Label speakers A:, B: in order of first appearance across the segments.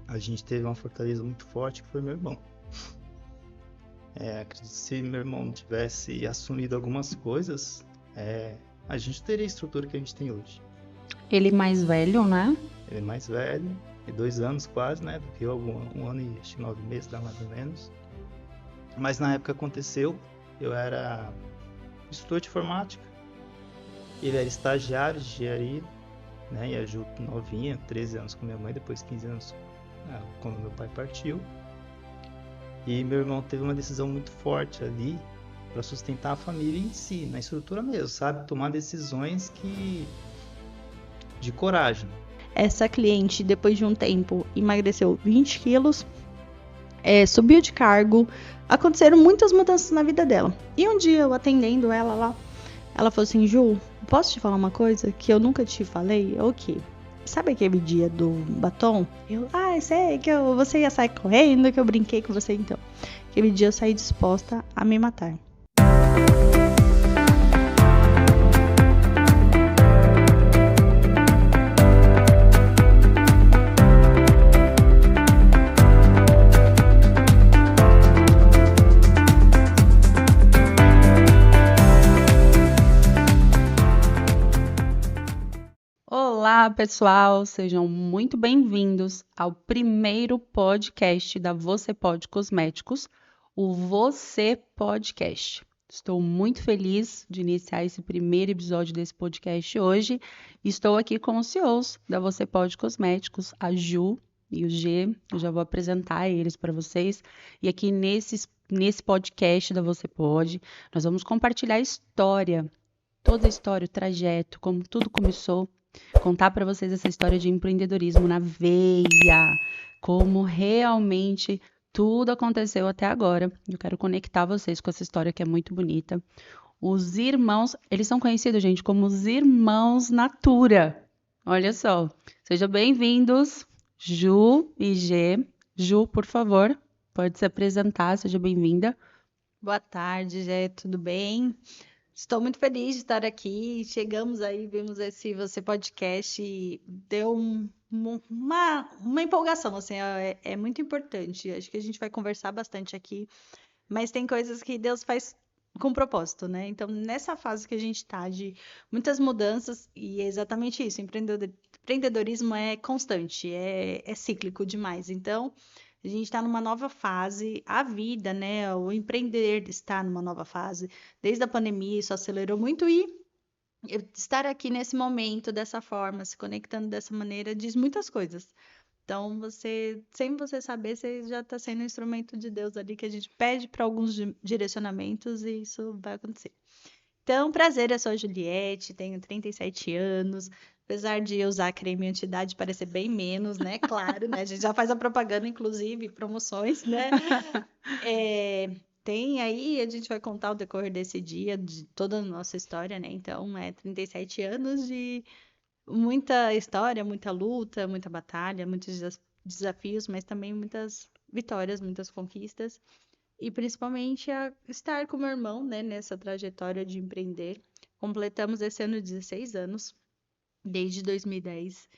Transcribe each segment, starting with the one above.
A: a gente teve uma fortaleza muito forte que foi meu irmão. Acredito que se meu irmão não tivesse assumido algumas coisas, a gente teria a estrutura que a gente tem hoje.
B: Ele mais velho, né?
A: Ele é mais velho, tem 2 anos quase, né? Do que eu, 1 ano e acho que 9 meses, dá mais ou menos. Mas na época aconteceu, eu era instrutor de informática, ele era estagiário de engenharia, né? E a Ju novinha, 13 anos com minha mãe, depois 15 anos quando meu pai partiu. E meu irmão teve uma decisão muito forte ali para sustentar a família em si, na estrutura mesmo, sabe? Tomar decisões de coragem.
B: Essa cliente, depois de um tempo, emagreceu 20 quilos, subiu de cargo, aconteceram muitas mudanças na vida dela. E um dia, eu atendendo ela lá, ela falou assim: Ju, posso te falar uma coisa que eu nunca te falei? É o quê? Sabe aquele dia do batom? Sei que você ia sair correndo, que eu brinquei com você então. Aquele dia eu saí disposta a me matar. Olá, pessoal! Sejam muito bem-vindos ao primeiro podcast da Você Pode Cosméticos, o Você Podcast. Estou muito feliz de iniciar esse primeiro episódio desse podcast hoje. Estou aqui com os CEOs da Você Pode Cosméticos, a Ju e o G. Eu já vou apresentar eles para vocês. E aqui nesse podcast da Você Pode, nós vamos compartilhar a história, toda a história, o trajeto, como tudo começou. Contar para vocês essa história de empreendedorismo na veia, como realmente tudo aconteceu até agora. Eu quero conectar vocês com essa história que é muito bonita. Os irmãos, eles são conhecidos, gente, como os irmãos Natura. Olha só. Sejam bem-vindos, Ju e G. Ju, por favor, pode se apresentar, seja bem-vinda.
C: Boa tarde, Gé, tudo bem? Estou muito feliz de estar aqui. Chegamos aí, vimos esse Você Podcast e deu uma empolgação, assim, é muito importante. Acho que a gente vai conversar bastante aqui, mas tem coisas que Deus faz com propósito, né? Então, nessa fase que a gente está de muitas mudanças, e é exatamente isso, empreendedorismo é constante, é cíclico demais. Então, a gente está numa nova fase, a vida, né? O empreender está numa nova fase. Desde a pandemia, isso acelerou muito e estar aqui nesse momento, dessa forma, se conectando dessa maneira, diz muitas coisas. Então, sem você saber, você já está sendo um instrumento de Deus ali, que a gente pede para alguns direcionamentos e isso vai acontecer. Então, prazer, eu sou a Juliette, tenho 37 anos. Apesar de usar creme anti-idade, parecer bem menos, né? Claro, né? A gente já faz a propaganda, inclusive, promoções, né? Tem aí, a gente vai contar o decorrer desse dia, de toda a nossa história, né? Então, 37 anos de muita história, muita luta, muita batalha, muitos desafios, mas também muitas vitórias, muitas conquistas. E principalmente a estar com meu irmão, né, nessa trajetória de empreender. Completamos esse ano 16 anos, desde 2010.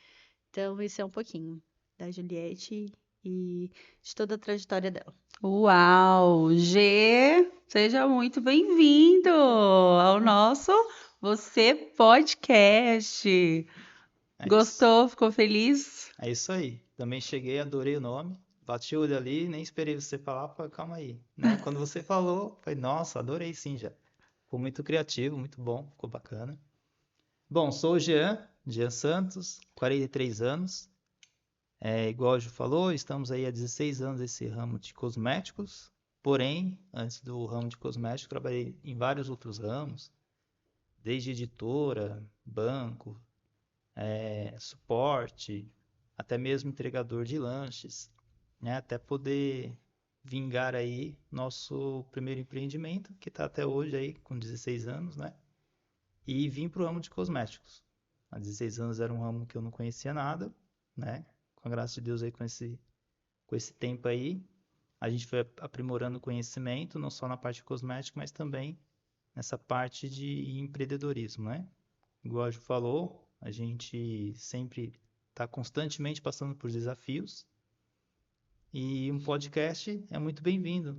C: Então, esse é um pouquinho da Juliette e de toda a trajetória dela.
B: Uau! G, seja muito bem-vindo ao nosso Você Podcast. Gostou? Ficou feliz?
A: É isso aí. Também cheguei, adorei o nome. Bati o olho ali, nem esperei você falar, falei, calma aí. Né? Quando você falou, falei, nossa, adorei sim já. Ficou muito criativo, muito bom, ficou bacana. Bom, sou o Jean Santos, 43 anos. Igual a Ju falou, estamos aí há 16 anos nesse ramo de cosméticos. Porém, antes do ramo de cosméticos, trabalhei em vários outros ramos, desde editora, banco, suporte, até mesmo entregador de lanches, né? Até poder vingar aí nosso primeiro empreendimento, que está até hoje aí com 16 anos, né? E vim para o ramo de cosméticos. Há 16 anos era um ramo que eu não conhecia nada, né? Com a graça de Deus aí com esse tempo aí, a gente foi aprimorando o conhecimento, não só na parte de cosmético, mas também nessa parte de empreendedorismo, né? Igual a Ju falou, a gente sempre está constantemente passando por desafios, E um podcast é muito bem-vindo,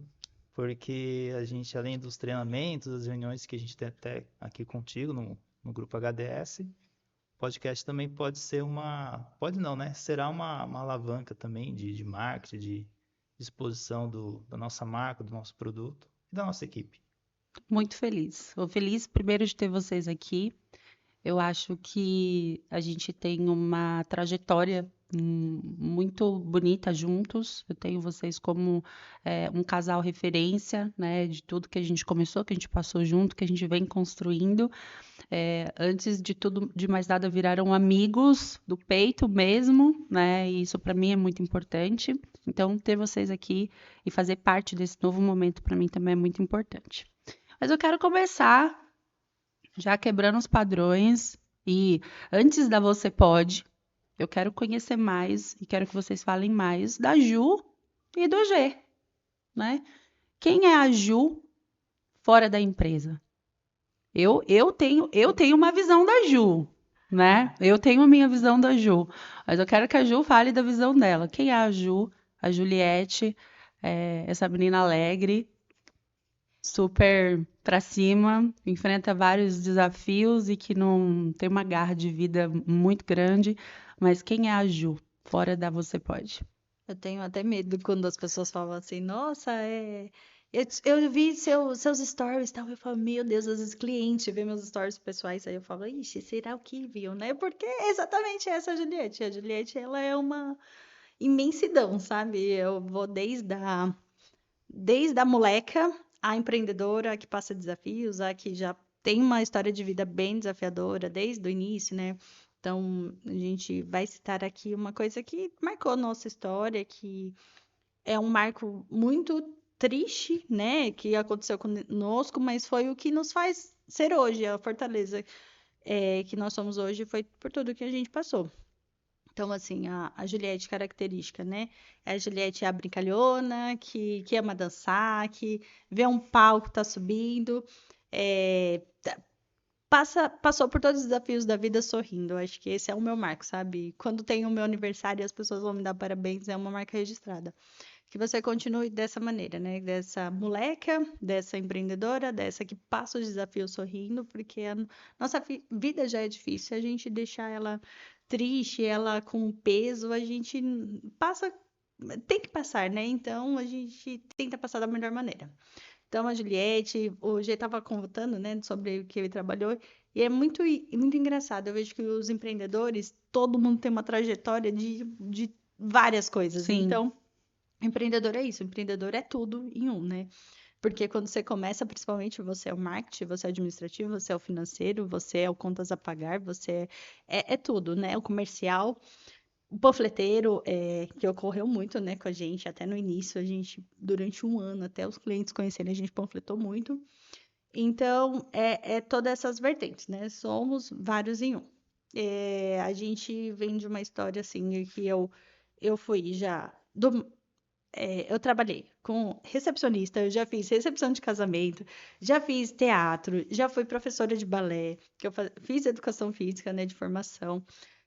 A: porque a gente, além dos treinamentos, das reuniões que a gente tem até aqui contigo no grupo HDS, podcast também pode ser pode não, né? Será uma alavanca também de marketing, de exposição da nossa marca, do nosso produto e da nossa equipe.
B: Muito feliz. Estou feliz primeiro de ter vocês aqui. Eu acho que a gente tem uma trajetória muito bonita juntos. Eu tenho vocês como um casal referência, né, de tudo que a gente começou, que a gente passou junto, que a gente vem construindo. Antes de tudo, de mais nada, viraram amigos do peito mesmo, né? E isso para mim é muito importante. Então, ter vocês aqui e fazer parte desse novo momento para mim também é muito importante. Mas eu quero começar já quebrando os padrões e antes da Você Pode, eu quero conhecer mais e quero que vocês falem mais da Ju e do G, né? Quem é a Ju fora da empresa? Eu tenho uma visão da Ju, né? Eu tenho a minha visão da Ju, mas eu quero que a Ju fale da visão dela. Quem é a Ju? A Juliette, essa menina alegre, super pra cima, enfrenta vários desafios e que não tem uma garra de vida muito grande. Mas quem é a Ju? Fora da Você Pode.
C: Eu tenho até medo quando as pessoas falam assim, nossa, eu vi seus stories e tal. Eu falo, meu Deus, às vezes cliente vê meus stories pessoais, aí eu falo, ixi, será o que viu, né? Porque é exatamente essa a Juliette. A Juliette, ela é uma imensidão, sabe? Eu vou desde a moleca, a empreendedora que passa desafios, a que já tem uma história de vida bem desafiadora desde o início, né? Então, a gente vai citar aqui uma coisa que marcou nossa história, que é um marco muito triste, né? Que aconteceu conosco, mas foi o que nos faz ser hoje, a fortaleza que nós somos hoje, foi por tudo que a gente passou. Então, assim, a Juliette característica, né? A Juliette é a brincalhona, que ama dançar, que vê um palco tá subindo, é, passou por todos os desafios da vida sorrindo. Eu acho que esse é o meu marco, sabe? Quando tem o meu aniversário e as pessoas vão me dar parabéns, é uma marca registrada. Que você continue dessa maneira, né? Dessa moleca, dessa empreendedora, dessa que passa os desafios sorrindo, porque a nossa vida já é difícil. A gente deixar ela triste, ela com peso, a gente passa, tem que passar, né? Então a gente tenta passar da melhor maneira. Então a Juliette, o G estava contando, né, sobre o que ele trabalhou, e é muito engraçado. Eu vejo que os empreendedores, todo mundo tem uma trajetória de várias coisas.
B: Sim.
C: Então, empreendedor é isso, empreendedor é tudo em um, né? Porque quando você começa, principalmente, você é o marketing, você é o administrativo, você é o financeiro, você é o contas a pagar, você é tudo, né? O comercial, o panfleteiro, que ocorreu muito, né, com a gente, até no início, a gente, durante um ano, até os clientes conhecerem, a gente panfletou muito. Então, é todas essas vertentes, né? Somos vários em um. A gente vem de uma história, assim, que eu fui já eu trabalhei com recepcionista, eu já fiz recepção de casamento, já fiz teatro, já fui professora de balé, que eu fiz educação física, né, de formação,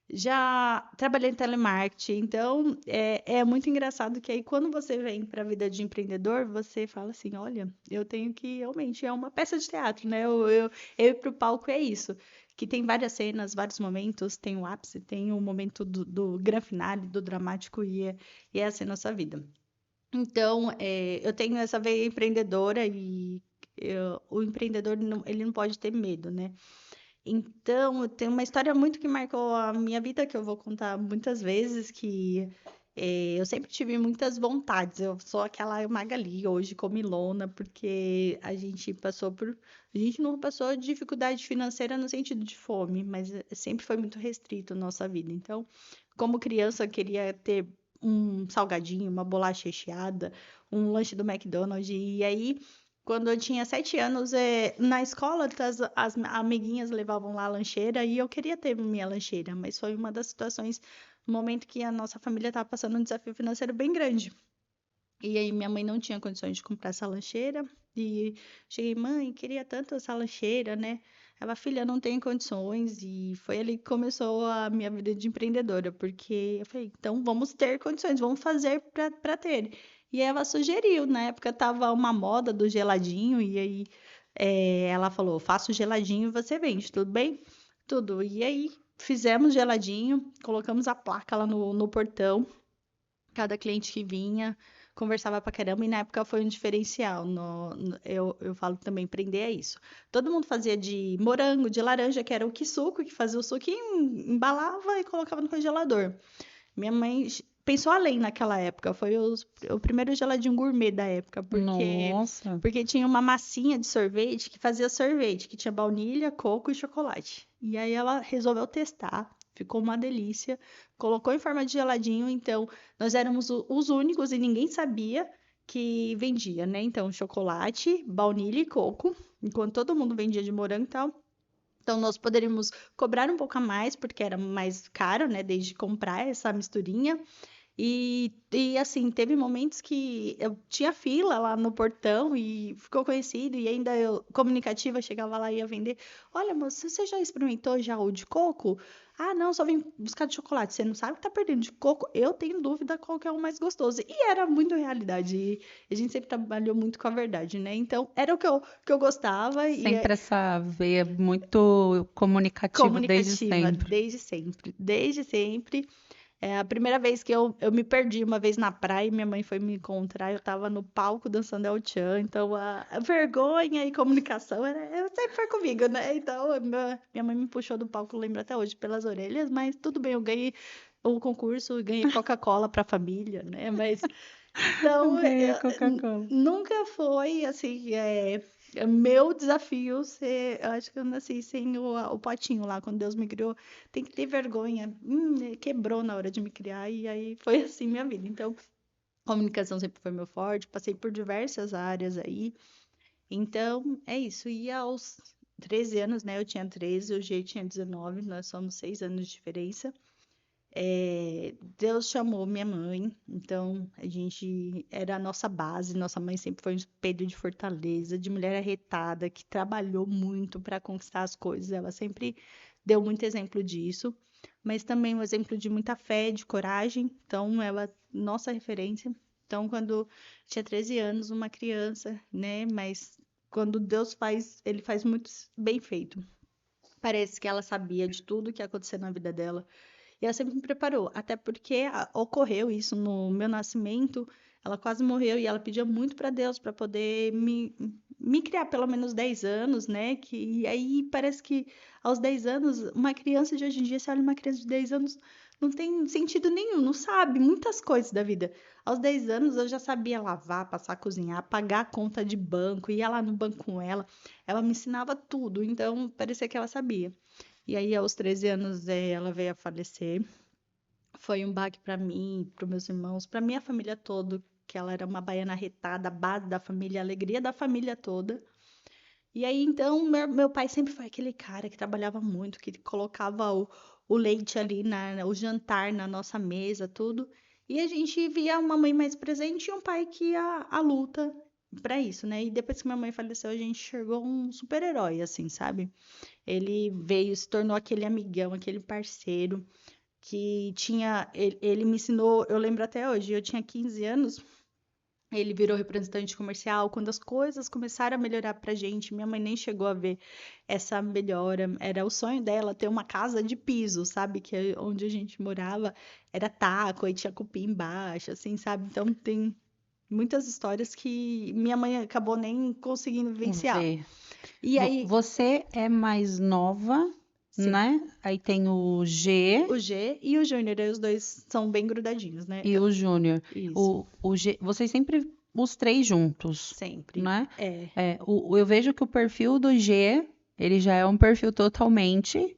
C: já trabalhei em telemarketing, então é muito engraçado que aí quando você vem para a vida de empreendedor, você fala assim, olha, eu tenho que realmente, é uma peça de teatro, né, eu ir para o palco é isso, que tem várias cenas, vários momentos, tem o ápice, tem o momento do grand finale, do dramático, e essa é a nossa vida. Então, eu tenho essa veia empreendedora e o empreendedor ele não pode ter medo, né? Então, eu tenho uma história muito que marcou a minha vida, que eu vou contar muitas vezes, que eu sempre tive muitas vontades. Eu sou aquela Magali hoje, comilona, porque a gente passou por... A gente não passou dificuldade financeira no sentido de fome, mas sempre foi muito restrito a nossa vida. Então, como criança, eu queria ter um salgadinho, uma bolacha recheada, um lanche do McDonald's. E aí, quando eu tinha 7 anos, na escola, as amiguinhas levavam lá a lancheira e eu queria ter minha lancheira, mas foi uma das situações, no momento que a nossa família estava passando um desafio financeiro bem grande. E aí minha mãe não tinha condições de comprar essa lancheira e cheguei, mãe, queria tanto essa lancheira, né? Ela, filha, não tem condições. E foi ali que começou a minha vida de empreendedora, porque eu falei, então vamos ter condições, vamos fazer para ter. E ela sugeriu, na época tava uma moda do geladinho, e aí ela falou, faço geladinho e você vende, tudo bem? Tudo. E aí fizemos geladinho, colocamos a placa lá no portão. Cada cliente que vinha conversava pra caramba, e na época foi um diferencial. Eu falo que também empreender é isso. Todo mundo fazia de morango, de laranja, que era o quisuco, que fazia o suquinho, embalava e colocava no congelador. Minha mãe pensou além naquela época. Foi o primeiro geladinho gourmet da época,
B: Nossa,
C: porque tinha uma massinha de sorvete que fazia sorvete, que tinha baunilha, coco e chocolate. E aí ela resolveu testar, ficou uma delícia, colocou em forma de geladinho, então nós éramos os únicos e ninguém sabia que vendia, né? Então, chocolate, baunilha e coco, enquanto todo mundo vendia de morango e tal. Então, nós poderíamos cobrar um pouco a mais, porque era mais caro, né? Desde comprar essa misturinha. E assim, teve momentos que eu tinha fila lá no portão e ficou conhecido, e ainda eu, comunicativa, chegava lá e ia vender. Olha, moça, você já experimentou já o de coco? Ah, não, só vim buscar de chocolate. Você não sabe que tá perdendo de coco? Eu tenho dúvida qual que é o mais gostoso. E era muito realidade. E a gente sempre trabalhou muito com a verdade, né? Então, era o que eu gostava e
B: sempre essa veia muito comunicativa desde
C: comunicativa
B: sempre.
C: desde sempre. Desde sempre. É a primeira vez que eu me perdi uma vez na praia e minha mãe foi me encontrar, eu tava no palco dançando El Chan, então a vergonha e comunicação sempre foi comigo, né? Então minha mãe me puxou do palco, lembro até hoje, pelas orelhas, mas tudo bem, eu ganhei o concurso, ganhei Coca-Cola pra família, né? Mas então
B: Ganhei a Coca-Cola.
C: nunca foi assim, meu desafio ser, eu acho que eu nasci sem o potinho lá, quando Deus me criou, tem que ter vergonha. Quebrou na hora de me criar, e aí foi assim minha vida. Então, comunicação sempre foi meu forte, passei por diversas áreas aí. Então, é isso. E aos 13 anos, né? Eu tinha 13, o G tinha 19, nós somos 6 anos de diferença. Deus chamou minha mãe, então a gente era a nossa base. Nossa mãe sempre foi um espelho de fortaleza, de mulher arretada, que trabalhou muito para conquistar as coisas. Ela sempre deu muito exemplo disso, mas também um exemplo de muita fé, de coragem. Então, ela, nossa referência. Então, quando tinha 13 anos, uma criança, né? Mas quando Deus faz, ele faz muito bem feito. Parece que ela sabia de tudo que ia acontecer na vida dela. E ela sempre me preparou, até porque ocorreu isso no meu nascimento. Ela quase morreu e ela pedia muito para Deus para poder me criar pelo menos 10 anos, né? E aí parece que aos 10 anos, uma criança de hoje em dia, você olha uma criança de 10 anos, não tem sentido nenhum, não sabe muitas coisas da vida. Aos 10 anos eu já sabia lavar, passar, cozinhar, pagar a conta de banco, ia lá no banco com ela. Ela me ensinava tudo, então parecia que ela sabia. E aí, aos 13 anos, ela veio a falecer. Foi um baque para mim, para meus irmãos, para minha família toda, que ela era uma baiana arretada, a base da família, a alegria da família toda. E aí, então, meu pai sempre foi aquele cara que trabalhava muito, que colocava o leite ali, o jantar na nossa mesa, tudo. E a gente via uma mãe mais presente e um pai que ia à luta para isso, né? E depois que minha mãe faleceu, a gente enxergou um super-herói, assim, sabe? Ele veio, se tornou aquele amigão, aquele parceiro que tinha. Ele me ensinou, eu lembro até hoje, eu tinha 15 anos, ele virou representante comercial. Quando as coisas começaram a melhorar pra gente, minha mãe nem chegou a ver essa melhora. Era o sonho dela ter uma casa de piso, sabe? Que é onde a gente morava era taco, aí tinha cupim embaixo, assim, sabe? Então tem muitas histórias que minha mãe acabou nem conseguindo vivenciar.
B: Ver.
C: E aí,
B: Você é mais nova,
C: sim.
B: né? Aí tem o G
C: O G e o Júnior, aí os dois são bem grudadinhos, né?
B: e o Júnior.
C: Isso,
B: O G, vocês sempre os três juntos,
C: sempre.
B: né?
C: É.
B: Eu vejo que o perfil do G, ele já é um perfil totalmente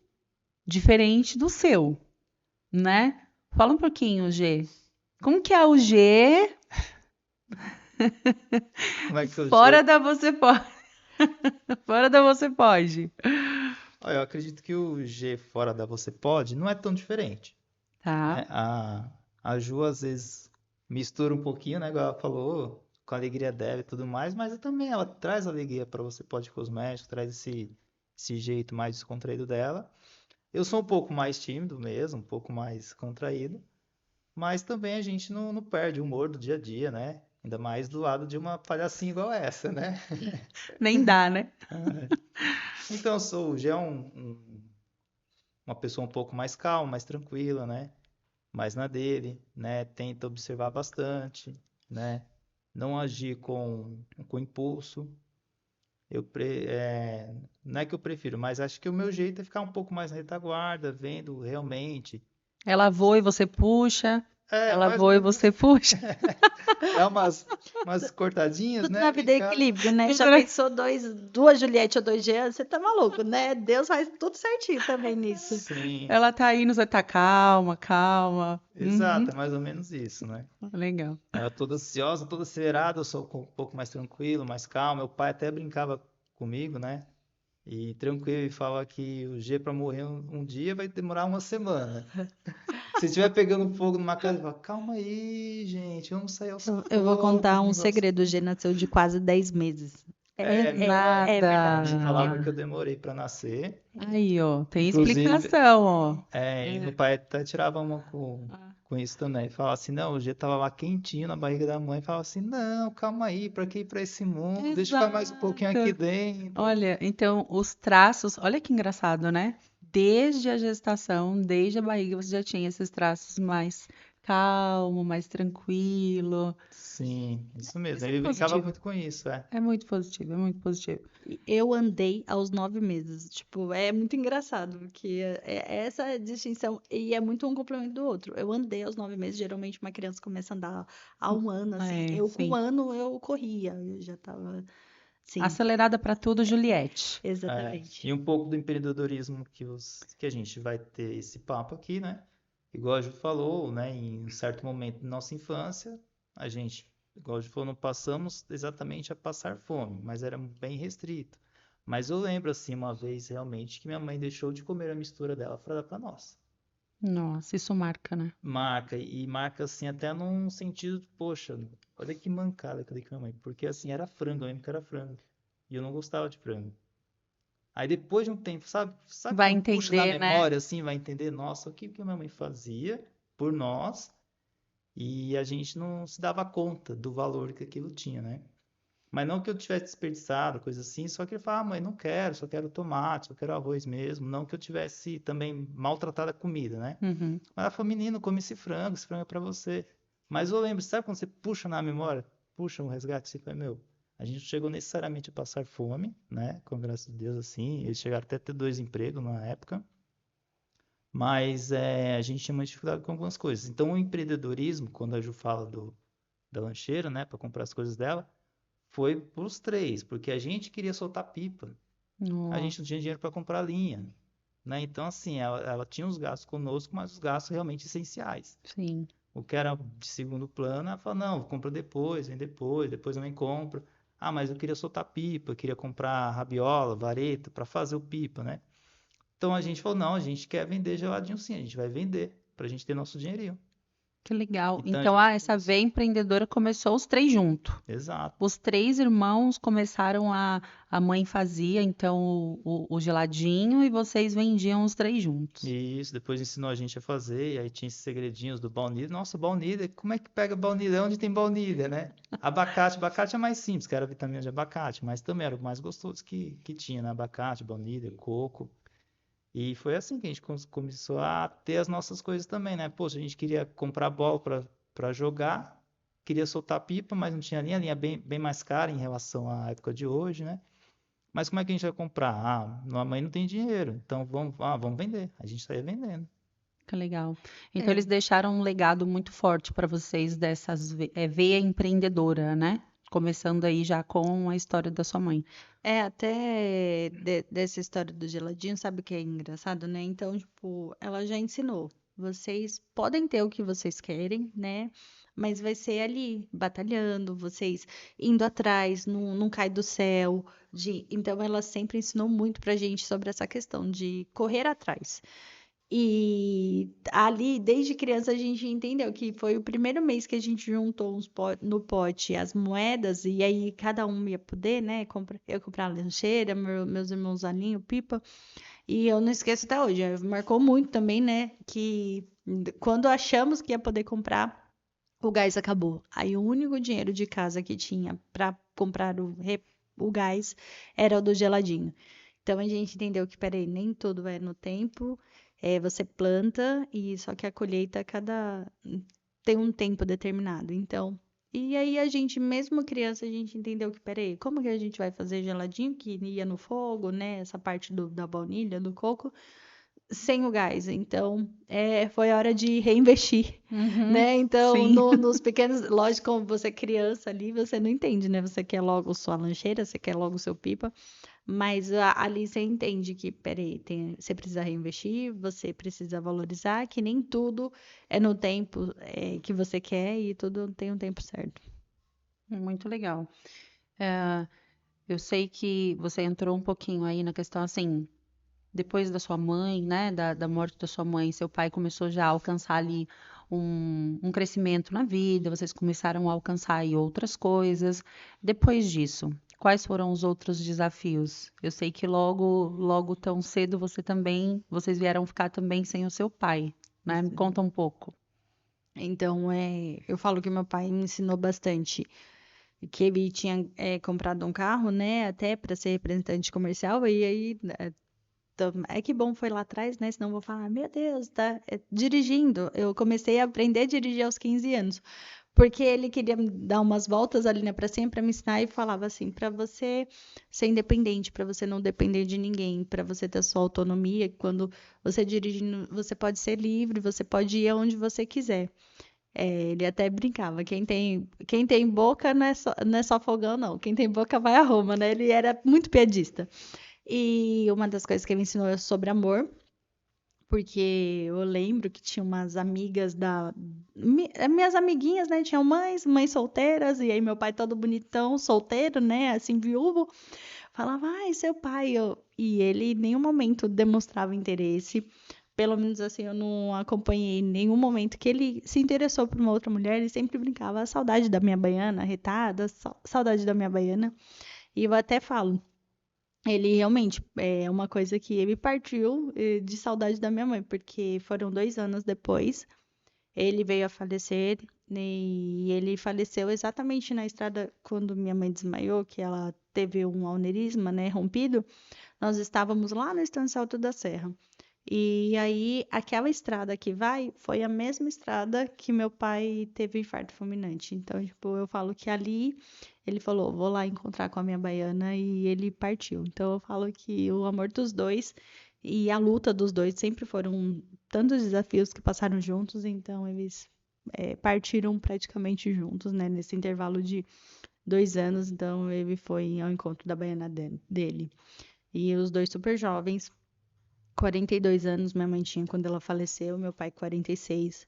B: diferente do seu, né? Fala um pouquinho, G. Como que é o G
A: Como é que eu
B: fora
A: chego?
B: da Você Pode? Fora da Você Pode.
A: Olha, eu acredito que o G fora da Você Pode não é tão diferente,
B: Tá?
A: né? A Ju às vezes mistura um pouquinho, né, igual ela falou, com a alegria dela e tudo mais, mas também ela traz alegria para Você Pode Cosméticos, traz esse jeito mais descontraído dela. Eu sou um pouco mais tímido mesmo, um pouco mais contraído, mas também a gente não perde o humor do dia a dia, né? Ainda mais do lado de uma palhacinha igual essa, né?
B: Nem dá, né?
A: Então, eu sou já uma pessoa um pouco mais calma, mais tranquila, né? Mais na dele, né? Tenta observar bastante, né? Não agir com impulso. Não é que eu prefiro, mas acho que o meu jeito é ficar um pouco mais na retaguarda, vendo realmente.
B: Ela voa e você puxa.
A: É,
B: Ela
A: mais ou
B: voa e
A: menos
B: você puxa.
A: dá umas cortadinhas,
C: Tudo
A: né?
C: na vida é
A: Fica
C: equilíbrio, né? Já
B: Tudo na-
C: pensou duas Juliette ou dois Jean? Você tá maluco, né? Deus faz tudo certinho também nisso.
A: sim,
B: Ela tá indo, você tá calma, calma. Uhum.
A: exato, é mais ou menos isso, né?
B: Legal.
A: Ela toda ansiosa, toda acelerada, eu sou um pouco mais tranquilo, mais calmo. Meu pai até brincava comigo, né? E tranquilo, e fala que o G para morrer um dia vai demorar uma semana. Se estiver pegando fogo numa casa, ele fala, calma aí, gente, vamos sair aos
C: Eu vou
A: poucos,
C: contar
A: o
C: um
A: negócio.
C: segredo. O G nasceu de quase 10 meses. É
A: Ele
C: verdade.
A: falava
B: Nada.
A: que eu demorei para nascer.
B: Aí, ó, tem
A: Inclusive,
B: explicação, ó.
A: e meu pai até tirava uma com isso também. Falava assim, não, o G tava lá quentinho na barriga da mãe. Falava assim, não, calma aí, pra que ir pra esse mundo? Deixa eu ficar mais um pouquinho aqui
B: Exato.
A: dentro.
B: Olha, então os traços, olha que engraçado, né? Desde a gestação, desde a barriga, você já tinha esses traços mais calmo, mais tranquilo.
A: Sim, isso mesmo.
B: Isso é
A: Ele brincava
B: positivo.
A: muito com isso, é.
B: É muito positivo, é muito positivo.
C: Eu andei aos 9 meses. Tipo, é muito engraçado, porque essa distinção, e é muito um complemento do outro. Eu andei aos 9 meses, geralmente uma criança começa a andar há um ano, assim.
B: É,
C: Eu, com um
B: sim.
C: ano, eu corria, eu já tava, sim,
B: Acelerada para tudo, Juliette.
C: exatamente.
A: E um pouco do empreendedorismo que a gente vai ter esse papo aqui, né? Igual a Ju falou, né? Em um certo momento da nossa infância, a gente, igual a Ju falou, não passamos exatamente a passar fome, mas era bem restrito. Mas eu lembro, assim, uma vez realmente que minha mãe deixou de comer a mistura dela para dar para nós.
B: Nossa, isso marca, né?
A: Marca assim até num sentido, poxa, olha que mancada que eu dei com minha mãe, porque assim era frango, eu lembro que era frango, e eu não gostava de frango. Aí depois de um tempo, sabe
B: Vai
A: quando puxa na
B: entender, né?
A: memória assim, vai entender, nossa, o que que a minha mãe fazia por nós, e a gente não se dava conta do valor que aquilo tinha, né? Mas não que eu tivesse desperdiçado, coisa assim, só que ele falava, ah, mãe, não quero, só quero tomate, só quero arroz mesmo. Não que eu tivesse também maltratado a comida, né?
B: Uhum.
A: Mas ela falou, menino, come esse frango é pra você. Mas eu lembro, sabe quando você puxa na memória, puxa um resgate, você fala, meu, a gente não chegou necessariamente a passar fome, né? Com graças a Deus, assim. Eles chegaram até a ter 2 empregos na época. Mas a gente tinha mais dificuldade com algumas coisas. Então, o empreendedorismo, quando a Ju fala da lancheira, né, para comprar as coisas dela, foi pros três, porque a gente queria soltar pipa. A gente
B: Nossa,
A: não tinha dinheiro para comprar linha, né? Então, assim, ela tinha os gastos conosco, mas os gastos realmente essenciais.
B: sim.
A: O que era de segundo plano, ela falou, não, compra depois, vem depois eu nem compro. Ah, mas eu queria soltar pipa, eu queria comprar rabiola, vareta, para fazer o pipa, né? Então a gente falou, não, a gente quer vender geladinho sim, a gente vai vender, pra gente ter nosso dinheirinho.
B: Que legal.
A: Então a
B: Então,
A: gente
B: essa
A: começou.
B: veia empreendedora começou os três juntos.
A: Exato.
B: Os três irmãos começaram a mãe fazia então o geladinho e vocês vendiam os três juntos.
A: E isso, depois ensinou a gente a fazer, e aí tinha esses segredinhos do baunilha. Nossa, baunilha, como é que pega baunilha? Onde tem baunilha, né? Abacate é mais simples, que era a vitamina de abacate, mas também era o mais gostoso que tinha, né? Abacate, baunilha, coco. E foi assim que a gente começou a ter as nossas coisas também, né? Poxa, a gente queria comprar bola para jogar, queria soltar pipa, mas não tinha linha, a linha bem mais cara em relação à época de hoje, né? Mas como é que a gente vai comprar? Ah, minha mãe não tem dinheiro, então vamos vender. A gente saía vendendo.
B: Que legal. Então
C: É,
B: eles deixaram um legado muito forte para vocês dessas veia empreendedora, né? Começando aí já com a história da sua mãe.
C: até dessa história do geladinho, sabe o que é engraçado, né? Então, tipo, ela já ensinou. Vocês podem ter o que vocês querem, né? Mas vai ser ali, batalhando, vocês indo atrás, não cai do céu. Então, ela sempre ensinou muito pra gente sobre essa questão de correr atrás. E ali, desde criança, a gente entendeu que foi o primeiro mês que a gente juntou no pote as moedas, e aí cada um ia poder, né? Eu comprar lancheira, meus irmãos alinho, pipa. E eu não esqueço até hoje. Marcou muito também, né? Que quando achamos que ia poder comprar, o gás acabou. Aí o único dinheiro de casa que tinha para comprar o gás era o do geladinho. Então a gente entendeu que, peraí, nem tudo é no tempo. Você planta e só que a colheita tem um tempo determinado. Então, e aí a gente, mesmo criança, a gente entendeu que, peraí, como que a gente vai fazer geladinho que ia no fogo, né? Essa parte da baunilha, do coco, sem o gás. Então, foi hora de reinvestir,
B: Uhum,
C: né? Então,
B: sim.
C: nos pequenos, lógico, como você é criança ali, você não entende, né? Você quer logo sua lancheira, você quer logo o seu pipa. Mas ali você entende que, peraí, você precisa reinvestir, você precisa valorizar, que nem tudo é no tempo que você quer e tudo tem um tempo certo.
B: Muito legal. É, eu sei que você entrou um pouquinho aí na questão assim, depois da sua mãe, né, da morte da sua mãe, seu pai começou já a alcançar ali um crescimento na vida, vocês começaram a alcançar aí outras coisas. Depois disso, quais foram os outros desafios? Eu sei que logo tão cedo vocês vieram ficar também sem o seu pai, né? Me conta um pouco.
C: Então, eu falo que meu pai me ensinou bastante. Que ele tinha comprado um carro, né, até para ser representante comercial, e aí que bom foi lá atrás, né? Senão eu vou falar, meu Deus, tá dirigindo. Eu comecei a aprender a dirigir aos 15 anos, porque ele queria me dar umas voltas ali na pracinha para me ensinar e falava assim, para você ser independente, para você não depender de ninguém, para você ter sua autonomia, quando você dirigindo, você pode ser livre, você pode ir aonde você quiser. Ele até brincava, quem tem boca não é só fogão, não. Quem tem boca vai a Roma, né? Ele era muito piadista. E uma das coisas que ele me ensinou é sobre amor, porque eu lembro que tinha umas amigas minhas amiguinhas, né? Tinham mães solteiras, e aí meu pai todo bonitão, solteiro, né? Assim, viúvo, falava, ai, seu pai. E ele em nenhum momento demonstrava interesse. Pelo menos assim, eu não acompanhei em nenhum momento que ele se interessou por uma outra mulher. Ele sempre brincava, "A saudade da minha baiana, retada, saudade da minha baiana." E eu até falo, ele realmente é uma coisa que ele partiu de saudade da minha mãe, porque foram 2 anos depois, ele veio a falecer, e ele faleceu exatamente na estrada quando minha mãe desmaiou, que ela teve um aneurisma, né, rompido. Nós estávamos lá no Estância Alto da Serra. E aí, aquela estrada que vai foi a mesma estrada que meu pai teve infarto fulminante. Então, tipo, eu falo que ali ele falou, vou lá encontrar com a minha baiana e ele partiu. Então, eu falo que o amor dos dois e a luta dos dois sempre foram tantos desafios que passaram juntos, então eles partiram praticamente juntos, né? Nesse intervalo de 2 anos, então ele foi ao encontro da baiana dele. E os dois super jovens, 42 anos minha mãe tinha quando ela faleceu, meu pai 46.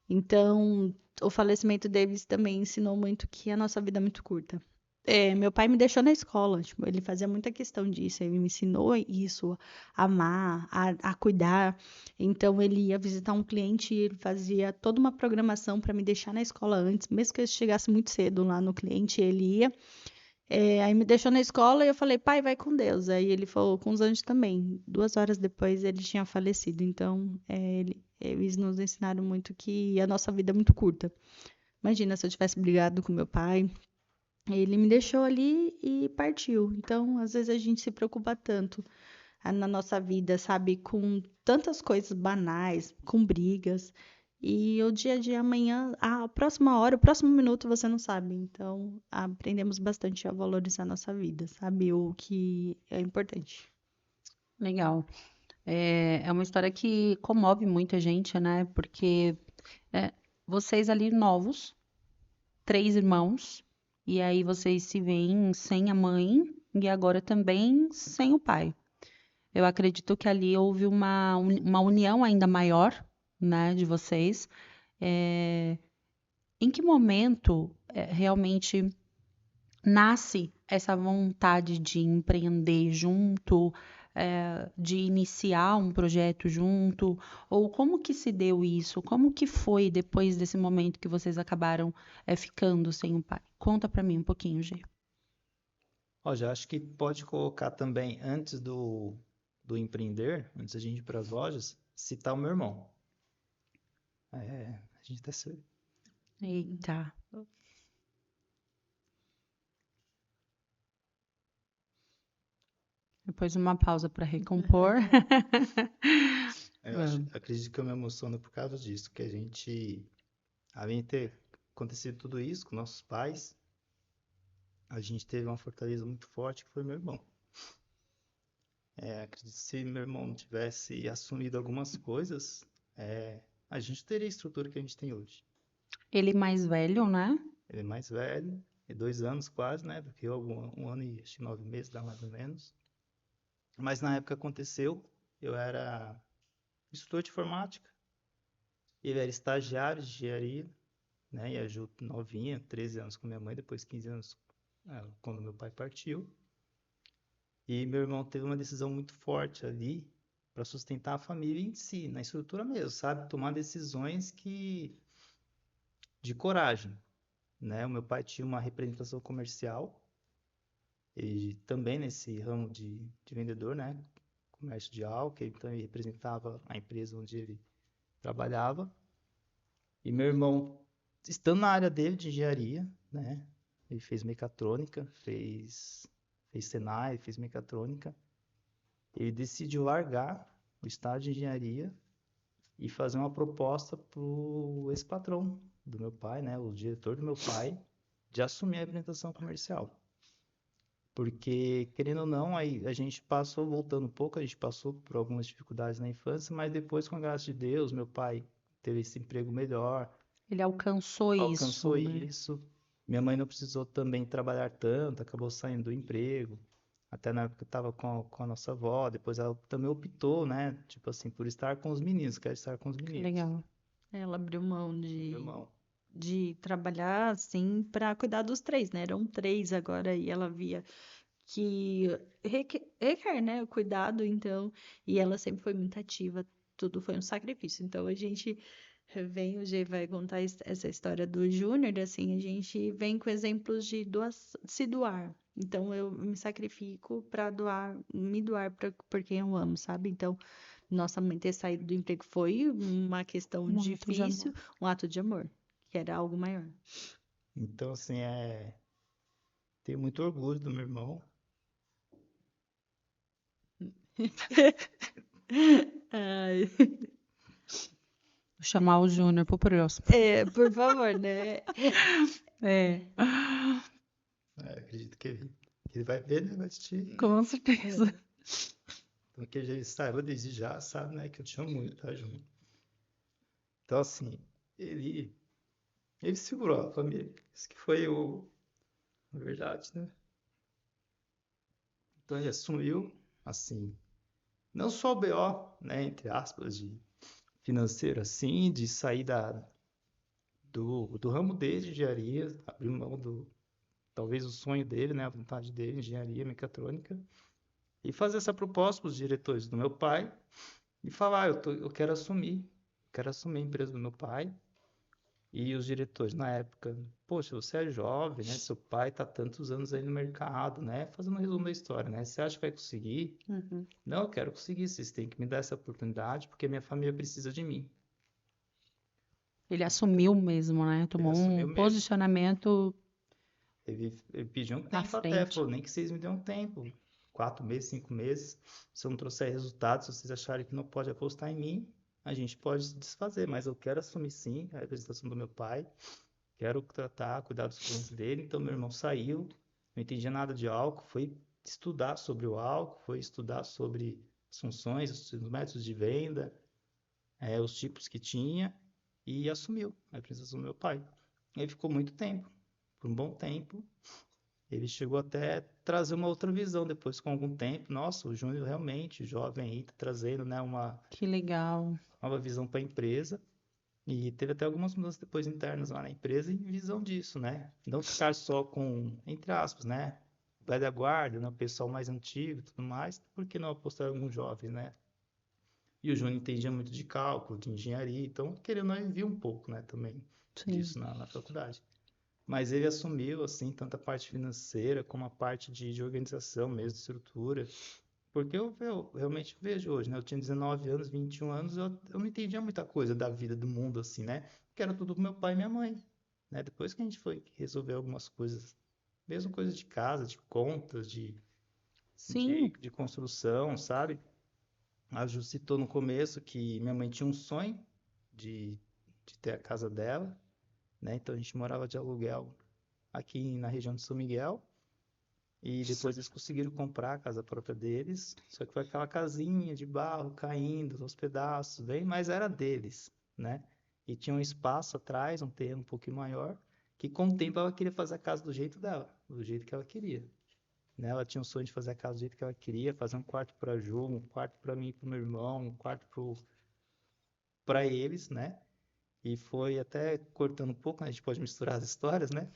C: Então, o falecimento deles também ensinou muito que a nossa vida é muito curta. Meu pai me deixou na escola, tipo, ele fazia muita questão disso, ele me ensinou isso, a amar, a cuidar. Então, ele ia visitar um cliente e ele fazia toda uma programação para me deixar na escola antes, mesmo que eu chegasse muito cedo lá no cliente, ele ia. Aí me deixou na escola e eu falei, pai, vai com Deus. Aí ele falou, com os anjos também. 2 horas depois ele tinha falecido. Então, eles nos ensinaram muito que a nossa vida é muito curta. Imagina se eu tivesse brigado com meu pai. Ele me deixou ali e partiu. Então, às vezes a gente se preocupa tanto na nossa vida, sabe, com tantas coisas banais, com brigas. E o dia a dia amanhã, a próxima hora, o próximo minuto você não sabe. Então, aprendemos bastante a valorizar a nossa vida, sabe? O que é importante.
B: Legal. É uma história que comove muita gente, né? Porque é, vocês ali novos, 3 irmãos, e aí vocês se veem sem a mãe e agora também sem o pai. Eu acredito que ali houve uma união ainda maior, né, de vocês. É, em que momento realmente nasce essa vontade de empreender junto? de iniciar um projeto junto? Ou como que se deu isso? Como que foi depois desse momento que vocês acabaram ficando sem o pai? Conta pra mim um pouquinho, Gê.
A: Ó, já acho que pode colocar também, antes do empreender, antes da gente ir para as lojas, citar o meu irmão. A gente até se...
B: Eita. Depois uma pausa para recompor.
A: Acredito que eu me emociono por causa disso, que a gente, além de ter acontecido tudo isso com nossos pais, a gente teve uma fortaleza muito forte que foi meu irmão. Acredito que se meu irmão não tivesse assumido algumas coisas, a gente teria a estrutura que a gente tem hoje.
B: Ele mais velho, né?
A: Ele é mais velho, é 2 anos quase, né? Do que eu, um ano e acho que 9 meses, dá mais ou menos. Mas na época aconteceu, eu era instrutor de informática, ele era estagiário de engenharia, né? E a Ju novinha, 13 anos com minha mãe, depois 15 anos quando meu pai partiu. E meu irmão teve uma decisão muito forte ali para sustentar a família em si, na estrutura mesmo, sabe? Tomar decisões de coragem, né? O meu pai tinha uma representação comercial, ele também nesse ramo de vendedor, né? Comércio de álcool, então ele representava a empresa onde ele trabalhava. E meu irmão, estando na área dele de engenharia, né? Ele fez mecatrônica, fez Senai, fez mecatrônica. Ele decidiu largar o estágio de engenharia e fazer uma proposta para o ex-patrão do meu pai, né? O diretor do meu pai, de assumir a representação comercial. Porque, querendo ou não, aí a gente passou, voltando um pouco, a gente passou por algumas dificuldades na infância, mas depois, com a graça de Deus, meu pai teve esse emprego melhor,
B: Ele alcançou
A: alcançou
B: isso, né?
A: isso. Minha mãe não precisou também trabalhar tanto, acabou saindo do emprego. Até na época eu estava com a nossa avó, depois ela também optou, né? Tipo assim, por estar com os meninos, quer estar com os
B: Que
A: meninos.
B: legal.
C: Ela abriu mão
A: Meu
C: de,
A: irmão.
C: de trabalhar assim para cuidar dos três, né? Eram três agora e ela via que requer, né, o cuidado, então, e ela sempre foi muito ativa, tudo foi um sacrifício. Então a gente vem, o G vai contar essa história do Júnior, assim, a gente vem com exemplos de se doar. Então eu me sacrifico para doar, me doar por quem eu amo, sabe? Então, nossa mãe ter saído do emprego foi uma questão
B: Um ato de amor.
C: difícil, um ato de amor, que era algo maior.
A: Então, assim, tenho muito orgulho do meu irmão.
C: Ai,
B: Vou chamar o Júnior pro próximo.
C: por favor, né?
B: É,
A: Acredito que ele vai ver, né? Vai assistir.
B: com certeza.
A: Então, que ele saiba desde já, sabe, né? Que eu te amo muito, tá, Júnior? Então, assim, ele segurou a família. Isso que foi na verdade, né? Então, ele assumiu, assim, não só o BO, né? Entre aspas, de financeiro, assim, de sair do ramo dele de engenharia, abrir mão talvez o sonho dele, né? A vontade dele, engenharia mecatrônica, e fazer essa proposta para os diretores do meu pai e falar, eu quero assumir a empresa do meu pai. E os diretores na época, poxa, você é jovem, né? Seu pai está tantos anos aí no mercado, né? Fazendo um resumo da história, né? Você acha que vai conseguir?
B: Uhum.
A: Não, eu quero conseguir, vocês têm que me dar essa oportunidade porque minha família precisa de mim.
B: Ele assumiu mesmo, né?
A: Ele
B: Tomou
A: assumiu
B: um
A: mesmo.
B: posicionamento
A: Ele pediu um
B: à
A: tempo até,
B: frente.
A: falou, nem que vocês me dêem um tempo, 4 meses, 5 meses, se eu não trouxer resultados, se vocês acharem que não pode apostar em mim, a gente pode se desfazer, mas eu quero assumir sim a representação do meu pai, quero tratar, cuidar dos clientes dele. Então meu irmão saiu, não entendia nada de álcool, foi estudar sobre o álcool, foi estudar sobre as funções, os métodos de venda, os tipos que tinha, e assumiu a representação do meu pai. E aí ficou muito tempo, por um bom tempo. Ele chegou até a trazer uma outra visão depois, com algum tempo. Nossa, o Júnior realmente, jovem aí, tá trazendo, né, uma
B: Que legal.
A: nova visão para a empresa. E teve até algumas mudanças depois internas lá na empresa em visão disso, né? Não ficar só com, entre aspas, né? velha guarda, né? O pessoal mais antigo e tudo mais, por que não apostar em algum jovem, né? E o Júnior entendia muito de cálculo, de engenharia, então, querendo ou não, ele via um pouco, né, também
B: Sim.
A: disso na faculdade. Mas ele assumiu, assim, tanto a parte financeira como a parte de organização mesmo, de estrutura. Porque eu realmente vejo hoje, né? Eu tinha 19 anos, 21 anos, eu não entendia muita coisa da vida, do mundo, assim, né? Porque era tudo com meu pai e minha mãe, né? Depois que a gente foi resolver algumas coisas, mesmo coisas de casa, de contas,
B: Sim.
A: de construção, sabe? A Ju citou no começo que minha mãe tinha um sonho de, de ter a casa dela, né? Então a gente morava de aluguel aqui na região de São Miguel. E depois eles conseguiram comprar a casa própria deles. Só que foi aquela casinha de barro caindo aos pedaços, bem, mas era deles, né? E tinha um espaço atrás, um terreno um pouquinho maior, que com o tempo ela queria fazer a casa do jeito dela, do jeito que ela queria, né? Ela tinha o sonho de fazer a casa do jeito que ela queria, fazer um quarto para a Ju, um quarto para mim e para o meu irmão, um quarto para eles, né? E foi até cortando um pouco, né? A gente pode misturar as histórias, né?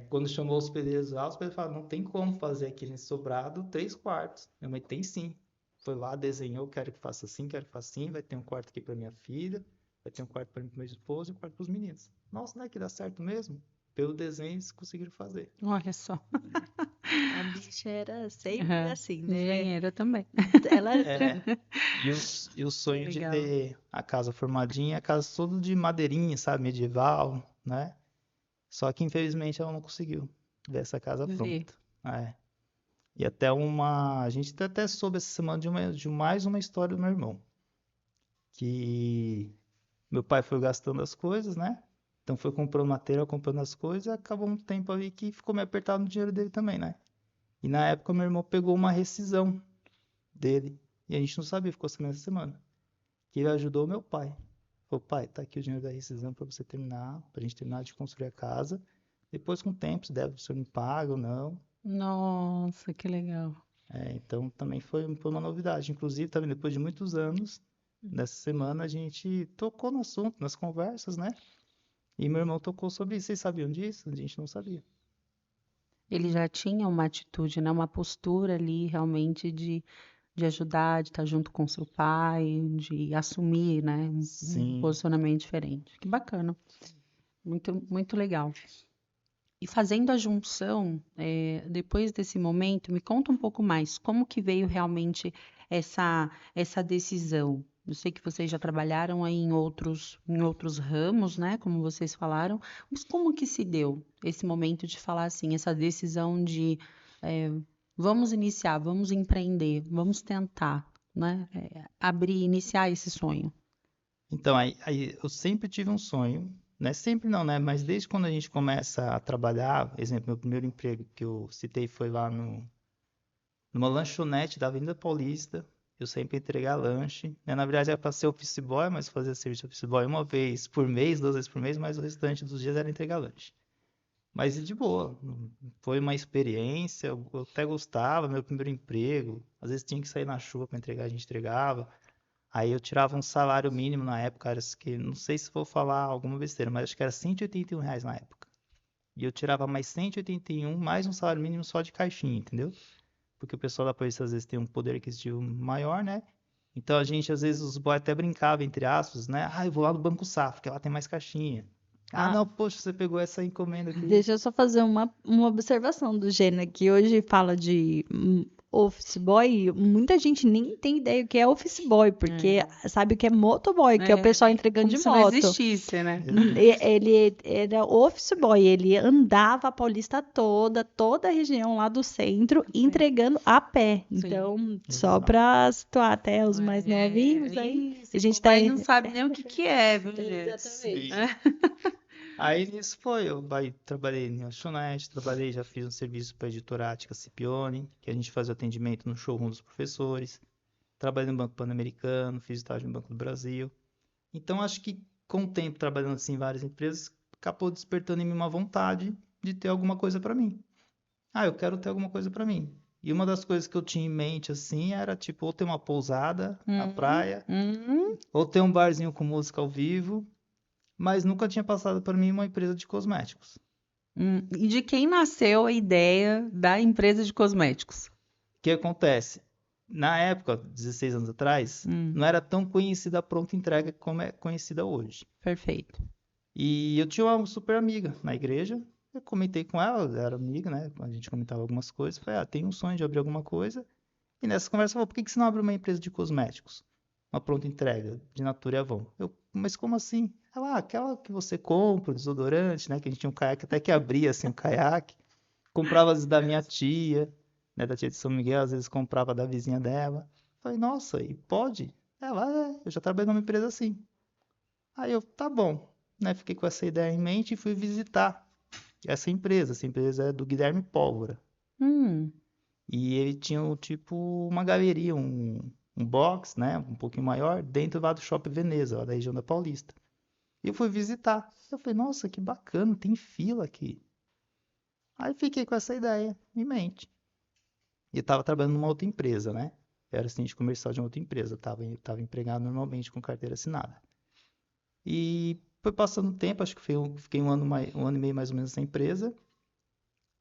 A: Quando chamou os pedreiros lá, os pedreiros falaram, não tem como fazer aqui nesse sobrado 3 quartos. Minha mãe tem sim. Foi lá, desenhou, quero que faça assim, quero que faça assim, vai ter um quarto aqui para minha filha, vai ter um quarto para meu esposo e um quarto para os meninos. Nossa, não é que dá certo mesmo? Pelo desenho eles conseguiram fazer.
B: Olha só.
C: A bicha era sempre assim, né?
B: Engenheira também.
C: Ela
A: E o sonho de
B: Legal.
A: ter a casa formadinha, a casa toda de madeirinha, sabe, medieval, né? Só que infelizmente ela não conseguiu ver essa casa
B: Ver.
A: pronta. E a gente até soube essa semana de mais uma história do meu irmão. Que meu pai foi gastando as coisas, né? Então foi comprando material, comprando as coisas, e acabou um tempo ali que ficou meio apertado no dinheiro dele também, né? E na época meu irmão pegou uma rescisão dele. E a gente não sabia, ficou sabendo essa semana. Que ele ajudou o meu pai. Falou, pai, tá aqui o dinheiro da rescisão pra você terminar, pra gente terminar de construir a casa. Depois, com o tempo, se deve, o senhor me paga ou não.
B: Nossa, que legal.
A: Então também foi uma novidade. Inclusive, também depois de muitos anos, nessa semana a gente tocou no assunto, nas conversas, né? E meu irmão tocou sobre isso. Vocês sabiam disso? A gente não sabia.
B: Ele já tinha uma atitude, né? Uma postura ali realmente de ajudar, de estar junto com seu pai, de assumir, né? Um
A: Sim.
B: posicionamento diferente. Que bacana. Muito, muito legal. E fazendo a junção, depois desse momento, me conta um pouco mais, como que veio realmente essa decisão? Eu sei que vocês já trabalharam aí em outros ramos, né, como vocês falaram, mas como que se deu esse momento de falar assim, essa decisão de vamos iniciar, vamos empreender, vamos tentar, né, iniciar esse sonho?
A: Então, aí eu sempre tive um sonho, né? Sempre não, né? Mas desde quando a gente começa a trabalhar, exemplo, meu primeiro emprego que eu citei foi lá numa lanchonete da Avenida Paulista. Eu sempre ia entregar lanche, né? Na verdade era para ser office boy, mas eu fazia serviço de office boy uma vez por mês, 2 vezes por mês, mas o restante dos dias era entregar lanche. Mas de boa, foi uma experiência, eu até gostava, meu primeiro emprego. Às vezes tinha que sair na chuva para entregar, a gente entregava. Aí eu tirava um salário mínimo na época, era que não sei se vou falar alguma besteira, mas acho que era R$ 181 na época. E eu tirava mais 181, mais um salário mínimo só de caixinha, entendeu? Porque o pessoal da polícia às vezes tem um poder aquisitivo maior, né? Então a gente, às vezes, os boys até brincava, entre aspas, né? Ah, eu vou lá no Banco Safra, porque lá tem mais caixinha. Ah, não, poxa, você pegou essa encomenda aqui.
C: Deixa eu só fazer uma observação do Gênero, que hoje fala de office boy, muita gente nem tem ideia o que é office boy, porque sabe o que é motoboy, que é o pessoal entregando
B: Como
C: de
B: se
C: moto.
B: não existisse, né?
C: Ele era office boy, ele andava a Paulista toda a região lá do centro, entregando a pé.
B: Sim.
C: Então, só para situar até os mais novinhos, aí
B: Isso,
C: a gente
B: o pai não sabe nem o que é, viu, gente?
C: Exatamente.
A: Aí nisso foi, trabalhei em lanchonete, já fiz um serviço para a editora Ática Scipione, que a gente fazia atendimento no showroom dos professores. Trabalhei no Banco Pan-Americano, fiz estágio no Banco do Brasil. Então acho que com o tempo trabalhando assim em várias empresas, acabou despertando em mim uma vontade de ter alguma coisa para mim. Eu quero ter alguma coisa para mim. E uma das coisas que eu tinha em mente assim era tipo ou ter uma pousada na praia, ou ter um barzinho com música ao vivo, mas nunca tinha passado para mim uma empresa de cosméticos.
B: E de quem nasceu a ideia da empresa de cosméticos?
A: O que acontece? Na época, 16 anos atrás, não era tão conhecida a pronta entrega como é conhecida hoje.
B: Perfeito.
A: E eu tinha uma super amiga na igreja. Eu comentei com ela, ela era amiga, né? A gente comentava algumas coisas. Falei, tem um sonho de abrir alguma coisa. E nessa conversa, ela falou, por que você não abre uma empresa de cosméticos? Uma pronta entrega de Natura e Avon. Mas como assim? Ela, aquela que você compra, o desodorante, né? Que a gente tinha um caiaque, até que abria assim o caiaque. Comprava às vezes da minha tia, né? Da tia de São Miguel, às vezes comprava da vizinha dela. Falei, nossa, e pode? Ela, eu já trabalhei numa empresa assim. Aí eu, tá bom, né? Fiquei com essa ideia em mente e fui visitar essa empresa. Essa empresa é do Guilherme Pólvora.
B: Hum,
A: E ele tinha tipo uma galeria, um box, né? Um pouquinho maior, dentro lá do Shopping Veneza, lá da região da Paulista. E eu fui visitar. Eu falei, nossa, que bacana, tem fila aqui. Aí fiquei com essa ideia em mente. E eu estava trabalhando numa outra empresa, né? Eu era assistente comercial de uma outra empresa. Eu tava empregado normalmente com carteira assinada. E foi passando o tempo, acho que fiquei um ano e meio mais ou menos nessa empresa.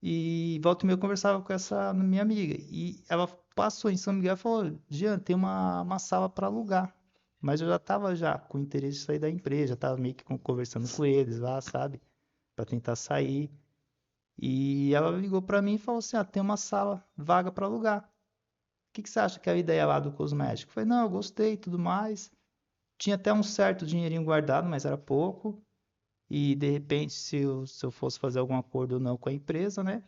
A: E volta e meia eu conversava com essa minha amiga. E ela passou em São Miguel e falou, Jean, tem uma sala para alugar. Mas eu já estava com interesse de sair da empresa, já estava meio que conversando com eles lá, sabe? Para tentar sair. E ela ligou para mim e falou assim, tem uma sala vaga para alugar. O que você acha que é a ideia lá do cosmético? Eu falei, não, eu gostei e tudo mais. Tinha até um certo dinheirinho guardado, mas era pouco. E de repente, se eu fosse fazer algum acordo ou não com a empresa, né?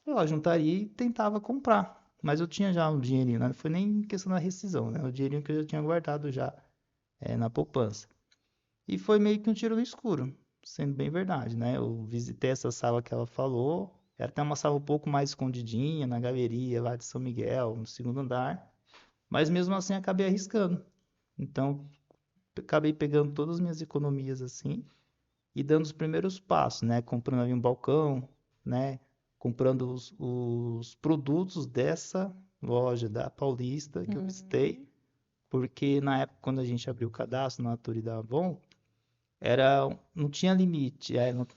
A: Eu juntaria e tentava comprar. Mas eu tinha já um dinheirinho, né? Não foi nem questão da rescisão, né? O dinheirinho que eu já tinha guardado já na poupança. E foi meio que um tiro no escuro, sendo bem verdade, né? Eu visitei essa sala que ela falou. Era até uma sala um pouco mais escondidinha, na galeria lá de São Miguel, no segundo andar. Mas mesmo assim acabei arriscando. Então, acabei pegando todas as minhas economias assim e dando os primeiros passos, né? Comprando ali um balcão, né? Comprando os produtos dessa loja da Paulista que eu visitei, porque na época quando a gente abriu o cadastro na Natura e da Avon, não tinha limite,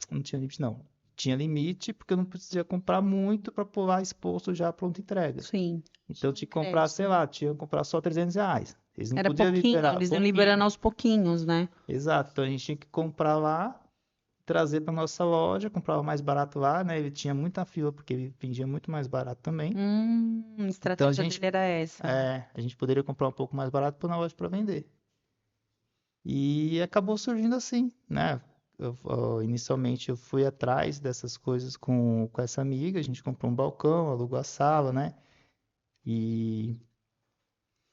A: não tinha limite não. Tinha limite porque eu não precisava comprar muito para pular exposto já pronta entrega.
B: sim.
A: Então eu tinha que comprar, sei lá, tinha que comprar só R$ 300. Eles não
B: Era
A: podiam
B: pouquinho,
A: liberar
B: eles iam
A: pouquinho.
B: liberando aos pouquinhos, né?
A: Exato, então a gente tinha que comprar lá, trazer para nossa loja, comprava mais barato lá, né? Ele tinha muita fila porque ele vendia muito mais barato também.
B: A
A: Então
B: estratégia dele era essa.
A: a gente poderia comprar um pouco mais barato para na loja para vender. E acabou surgindo assim, né? Inicialmente eu fui atrás dessas coisas com essa amiga, a gente comprou um balcão, alugou a sala, né? E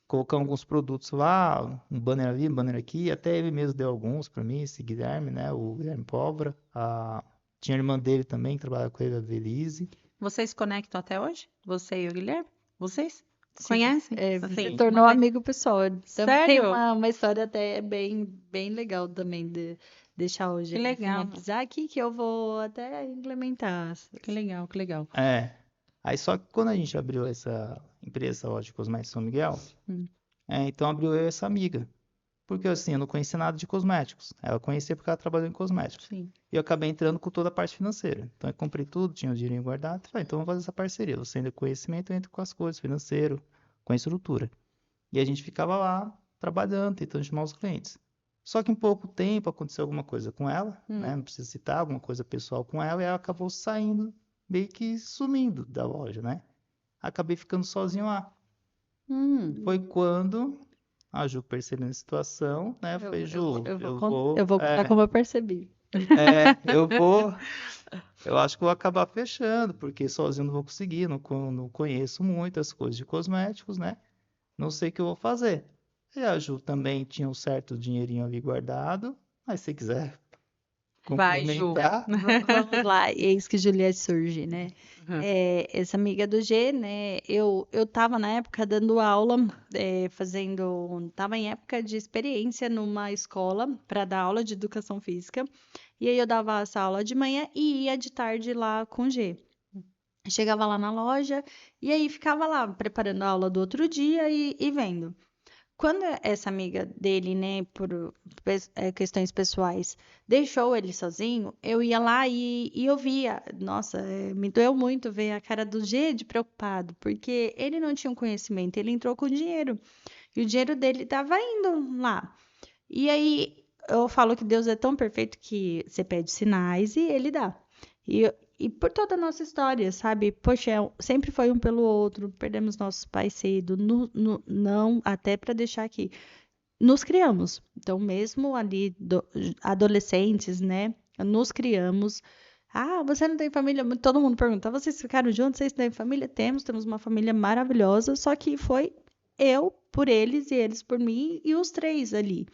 A: colocamos alguns produtos lá, um banner ali, um banner aqui, até ele mesmo deu alguns para mim, esse Guilherme, né? O Guilherme Pólvora. Tinha a irmã dele também, que trabalha com ele, a Velise.
B: Vocês se conectam até hoje? Você e o Guilherme? Vocês?
C: Sim,
B: Conhecem?
C: se
B: Assim,
C: tornou amigo pessoal. Também tem
B: sério?
C: uma história até bem legal também de deixar hoje
B: Que legal,
C: finalizar aqui, que eu vou até implementar.
B: que legal, que legal.
A: Aí só que quando a gente abriu essa empresa, essa loja de cosméticos São Miguel,
B: Hum.
A: então abriu eu e essa amiga. Porque assim, eu não conhecia nada de cosméticos. Ela conhecia porque ela trabalhou em cosméticos.
B: Sim.
A: E eu acabei entrando com toda a parte financeira. Então eu comprei tudo, tinha o dinheirinho guardado. Falei, então vamos fazer essa parceria. Você ainda com conhecimento, eu entro com as coisas, financeiro, com a estrutura. E a gente ficava lá, trabalhando, tentando chamar os clientes. Só que em pouco tempo aconteceu alguma coisa com ela, né? Não precisa citar, alguma coisa pessoal com ela, e ela acabou saindo, meio que sumindo da loja, né? Acabei ficando sozinho lá. Foi quando a Ju percebendo a situação, né? Eu falei, Ju,
C: Eu vou contar como eu percebi.
A: eu acho que vou acabar fechando, porque sozinho não vou conseguir, não conheço muitas coisas de cosméticos, né? Não sei o que eu vou fazer. E a Ju também tinha um certo dinheirinho ali guardado, mas se quiser
B: Vai, Ju.
A: complementar,
C: Vamos lá, eis que Juliette surge, né?
B: Uhum.
C: Essa amiga do G, né? Eu tava na época dando aula, tava em época de experiência numa escola para dar aula de educação física. E aí eu dava essa aula de manhã e ia de tarde lá com o G. Chegava lá na loja e aí ficava lá preparando a aula do outro dia e vendo. quando essa amiga dele, né, por questões pessoais, deixou ele sozinho, eu ia lá e eu via. Nossa, me doeu muito ver a cara do G de preocupado, porque ele não tinha um conhecimento, ele entrou com dinheiro. E o dinheiro dele estava indo lá. E aí eu falo que Deus é tão perfeito que você pede sinais e ele dá. E por toda a nossa história, sabe? Poxa, sempre foi um pelo outro, perdemos nossos pais cedo, não, até para deixar aqui. Nos criamos. Então, mesmo ali, adolescentes, né? Nos criamos. Ah, você não tem família? Todo mundo pergunta, vocês ficaram juntos? Vocês têm família? Temos uma família maravilhosa, só que foi eu por eles e eles por mim e os três ali.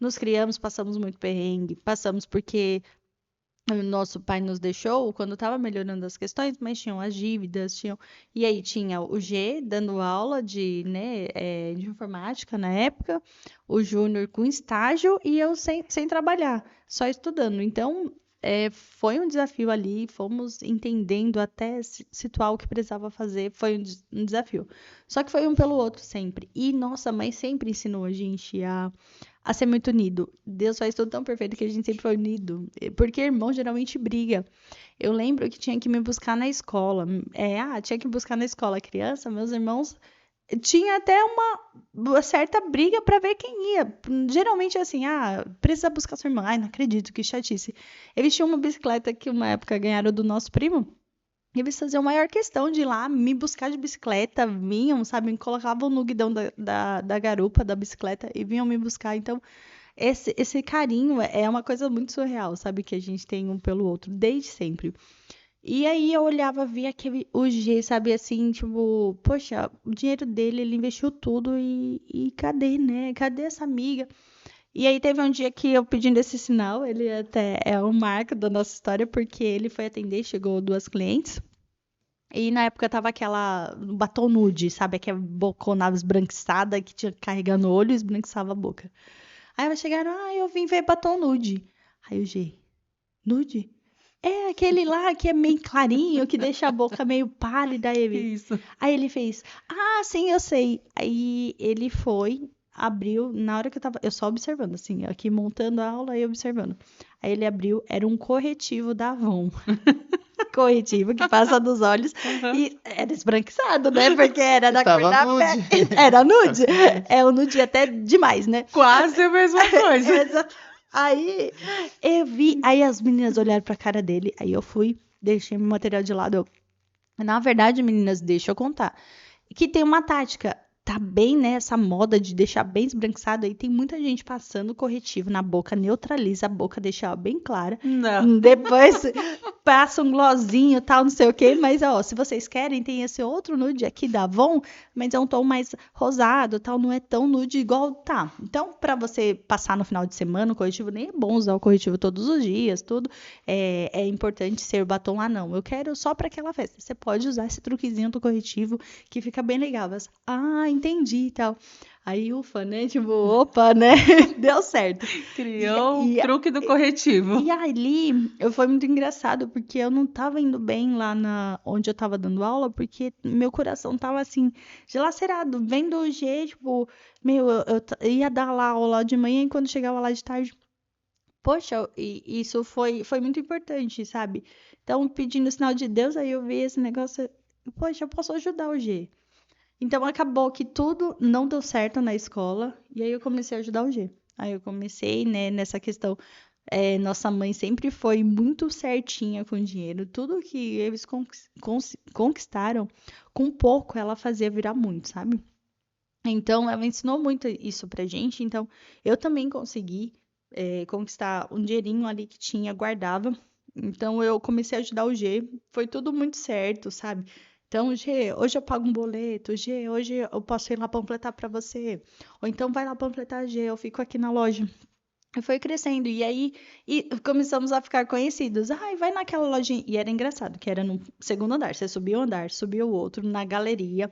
C: Nos criamos, passamos muito perrengue, passamos porque o nosso pai nos deixou quando estava melhorando as questões, mas tinham as dívidas, e aí tinha o G dando aula de informática na época, o Júnior com estágio e eu sem trabalhar, só estudando. Então, foi um desafio ali, fomos entendendo até situar o que precisava fazer, foi um desafio. Só que foi um pelo outro sempre. E nossa mãe sempre ensinou a gente a ser muito unido. Deus faz tudo tão perfeito que a gente sempre foi unido. Porque irmão geralmente briga. Eu lembro que tinha que me buscar na escola. Tinha que buscar na escola criança, meus irmãos. Tinha até uma certa briga para ver quem ia. Geralmente assim, precisa buscar sua irmã. Ai, não acredito, que chatice. Eles tinham uma bicicleta que uma época ganharam do nosso primo. E eles faziam maior questão de ir lá me buscar de bicicleta, vinham, sabe, me colocavam no guidão da garupa da bicicleta e vinham me buscar. Então, esse carinho é uma coisa muito surreal, sabe, que a gente tem um pelo outro, desde sempre. E aí eu olhava, via o G, sabe, assim, tipo, poxa, o dinheiro dele, ele investiu tudo e cadê, né? Cadê essa amiga? E aí teve um dia que eu pedindo esse sinal, ele até é um marco da nossa história, porque ele foi atender, chegou 2 clientes, e na época tava aquela batom nude, sabe? Aquela bocona esbranquiçada que tinha carregando o olho e esbranquiçava a boca. Aí elas chegaram, eu vim ver batom nude. Aí o G, nude? É aquele lá que é meio clarinho, que deixa a boca meio pálida.
B: Isso.
C: Aí ele fez, sim, eu sei. Aí ele foi, abriu, na hora que eu só observando, assim, aqui montando a aula e observando. Aí ele abriu, era um corretivo da Avon. Corretivo que passa dos olhos e era esbranquiçado, né? Porque era da cor da pele. Era nude. É o nude até demais, né?
B: Quase a mesma coisa.
C: Aí eu vi, aí as meninas olharam pra cara dele, aí eu fui, deixei meu material de lado. Na verdade, meninas, deixa eu contar. Que tem uma tática. Tá bem, né? Essa moda de deixar bem esbranquiçado aí. Tem muita gente passando corretivo na boca, neutraliza a boca, deixa ela bem clara.
B: Não.
C: Depois passa um glossinho e tal, não sei o quê. Mas, se vocês querem, tem esse outro nude aqui da Avon, mas é um tom mais rosado tal, não é tão nude igual tá. Então, pra você passar no final de semana, o corretivo nem é bom usar o corretivo todos os dias, tudo. É importante ser batom não. Eu quero só pra aquela festa. Você pode usar esse truquezinho do corretivo que fica bem legal. Mas, entendi e tal. Aí, ufa, né? Tipo, opa, né? Deu certo.
B: Criou o truque do corretivo.
C: E ali, foi muito engraçado, porque eu não tava indo bem lá onde eu tava dando aula, porque meu coração tava, assim, dilacerado. Vendo o G, tipo, eu ia dar lá aula de manhã e quando chegava lá de tarde, poxa, isso foi muito importante, sabe? Então, pedindo o sinal de Deus, aí eu vi esse negócio, poxa, eu posso ajudar o G. Então, acabou que tudo não deu certo na escola, e aí eu comecei a ajudar o G. Aí eu comecei, né, nessa questão. Nossa mãe sempre foi muito certinha com o dinheiro. Tudo que eles conquistaram, com pouco ela fazia virar muito, sabe? Então, ela ensinou muito isso pra gente. Então, eu também consegui conquistar um dinheirinho ali que tinha, guardava. Então, eu comecei a ajudar o G. Foi tudo muito certo, sabe? Então, G, hoje eu pago um boleto. G, hoje eu posso ir lá panfletar pra você. Ou então, vai lá panfletar, G, eu fico aqui na loja. E foi crescendo. E aí começamos a ficar conhecidos. Vai naquela lojinha. E era engraçado, que era no segundo andar. Você subia um andar, subia o outro, na galeria.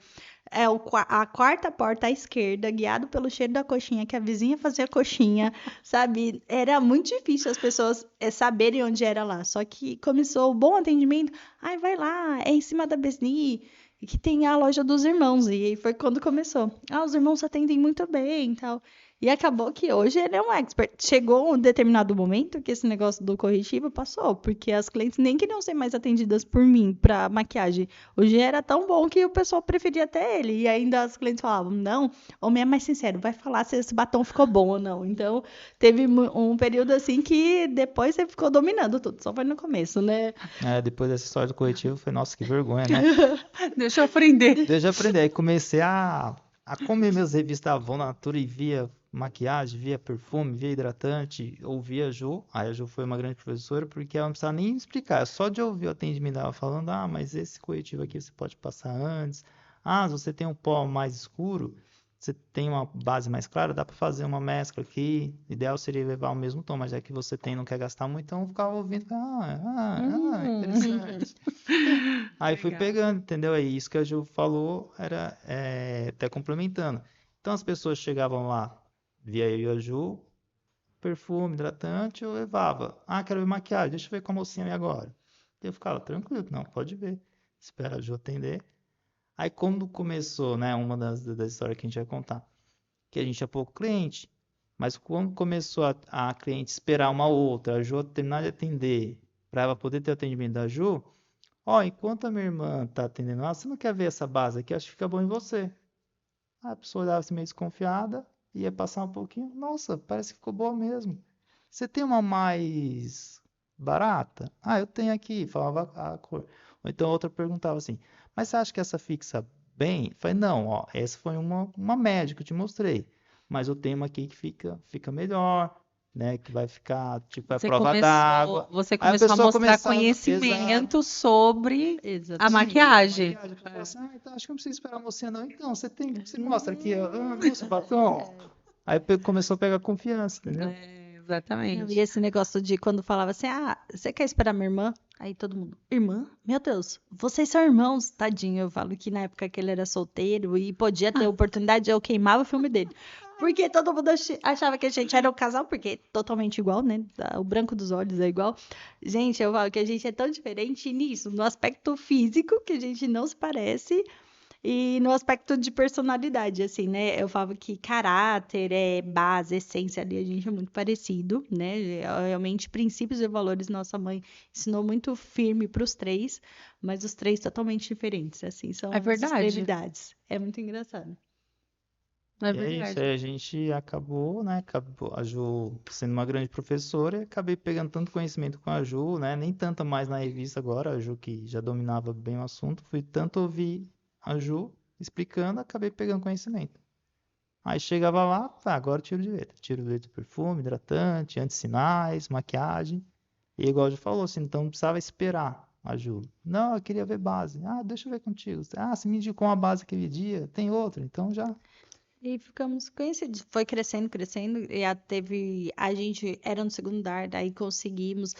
C: A quarta porta à esquerda, guiado pelo cheiro da coxinha, que a vizinha fazia coxinha, sabe? Era muito difícil as pessoas saberem onde era lá. Só que começou o bom atendimento. Vai lá, é em cima da Besni. que tem a loja dos irmãos. E aí foi quando começou. Os irmãos atendem muito bem e tal. E acabou que hoje ele é um expert. Chegou um determinado momento que esse negócio do corretivo passou, porque as clientes nem queriam ser mais atendidas por mim pra maquiagem. Hoje era tão bom que o pessoal preferia até ele. E ainda as clientes falavam, não, homem é mais sincero, vai falar se esse batom ficou bom ou não. Então, teve um período assim que depois você ficou dominando tudo, só foi no começo, né?
A: Depois dessa história do corretivo, foi, nossa, que vergonha, né?
B: Deixa eu aprender.
A: Desde eu aprender, aí comecei a comer minhas revistas Avon Natura e via maquiagem, via perfume, via hidratante, ouvia a Ju. Aí a Ju foi uma grande professora, porque ela não precisava nem me explicar, só de ouvir o atendimento dela falando, mas esse corretivo aqui você pode passar antes. Se você tem um pó mais escuro, você tem uma base mais clara, dá para fazer uma mescla aqui. O ideal seria levar o mesmo tom, mas já que você tem, não quer gastar muito, então eu ficava ouvindo, interessante. Aí fui
B: Legal.
A: pegando, entendeu? Aí isso que a Ju falou era até complementando. Então as pessoas chegavam lá, via eu e a Ju, perfume, hidratante, eu levava. Quero ver maquiagem, deixa eu ver com a mocinha ali agora. Eu ficava tranquilo, não, pode ver. Espera a Ju atender. Aí quando começou, né, uma das histórias que a gente vai contar, que a gente tinha pouco cliente, mas quando começou a cliente esperar uma outra, a Ju terminar de atender, para ela poder ter o atendimento da Ju, enquanto a minha irmã tá atendendo ela, você não quer ver essa base aqui? Acho que fica bom em você. A pessoa olhava assim meio desconfiada, ia passar um pouquinho, nossa, parece que ficou boa mesmo. Você tem uma mais barata? Eu tenho aqui, falava a cor. Ou então outra perguntava assim, mas você acha que essa fixa bem? Eu falei, não, essa foi uma média que eu te mostrei. Mas eu tenho uma aqui que fica melhor, né? Que vai ficar, tipo, a prova d'água.
B: Você
A: Aí a
B: começou a
A: pessoa
B: mostrar
A: começava,
B: conhecimento sobre a
C: Exatamente.
B: maquiagem.
A: eu falava assim, então acho que não precisa esperar você não. Então, você mostra aqui, viu esse batom? Aí começou a pegar confiança, entendeu?
C: Não,
B: Exatamente.
C: e esse negócio de quando falava assim, você quer esperar minha irmã? Aí todo mundo, irmã? Meu Deus, vocês são irmãos, tadinho. Eu falo que na época que ele era solteiro e podia ter oportunidade, eu queimava o filme dele. Porque todo mundo achava que a gente era um casal, porque é totalmente igual, né? O branco dos olhos é igual. Gente, eu falo que a gente é tão diferente nisso, no aspecto físico, que a gente não se parece, e no aspecto de personalidade, assim, né? Eu falo que caráter, base, essência ali, a gente é muito parecido, né? Realmente, princípios e valores nossa mãe ensinou muito firme para os três, mas os três totalmente diferentes, assim, são
B: É
C: as
B: verdade.
C: extremidades. É muito engraçado.
B: É
A: E é isso,
B: verdade.
A: aí a gente acabou, né? A Ju sendo uma grande professora, e acabei pegando tanto conhecimento com a Ju, né? Nem tanto mais na revista agora, a Ju que já dominava bem o assunto, fui tanto ouvir a Ju explicando, acabei pegando conhecimento. Aí chegava lá, agora tiro de letra. Tiro de letra de perfume, hidratante, anti-sinais, maquiagem. E igual a Ju falou, assim, então não precisava esperar a Ju. Não, eu queria ver base. Deixa eu ver contigo. Você me indicou uma base aquele dia, tem outra, então já.
C: E ficamos conhecidos. Foi crescendo, crescendo. A gente era no segundo andar, daí conseguimos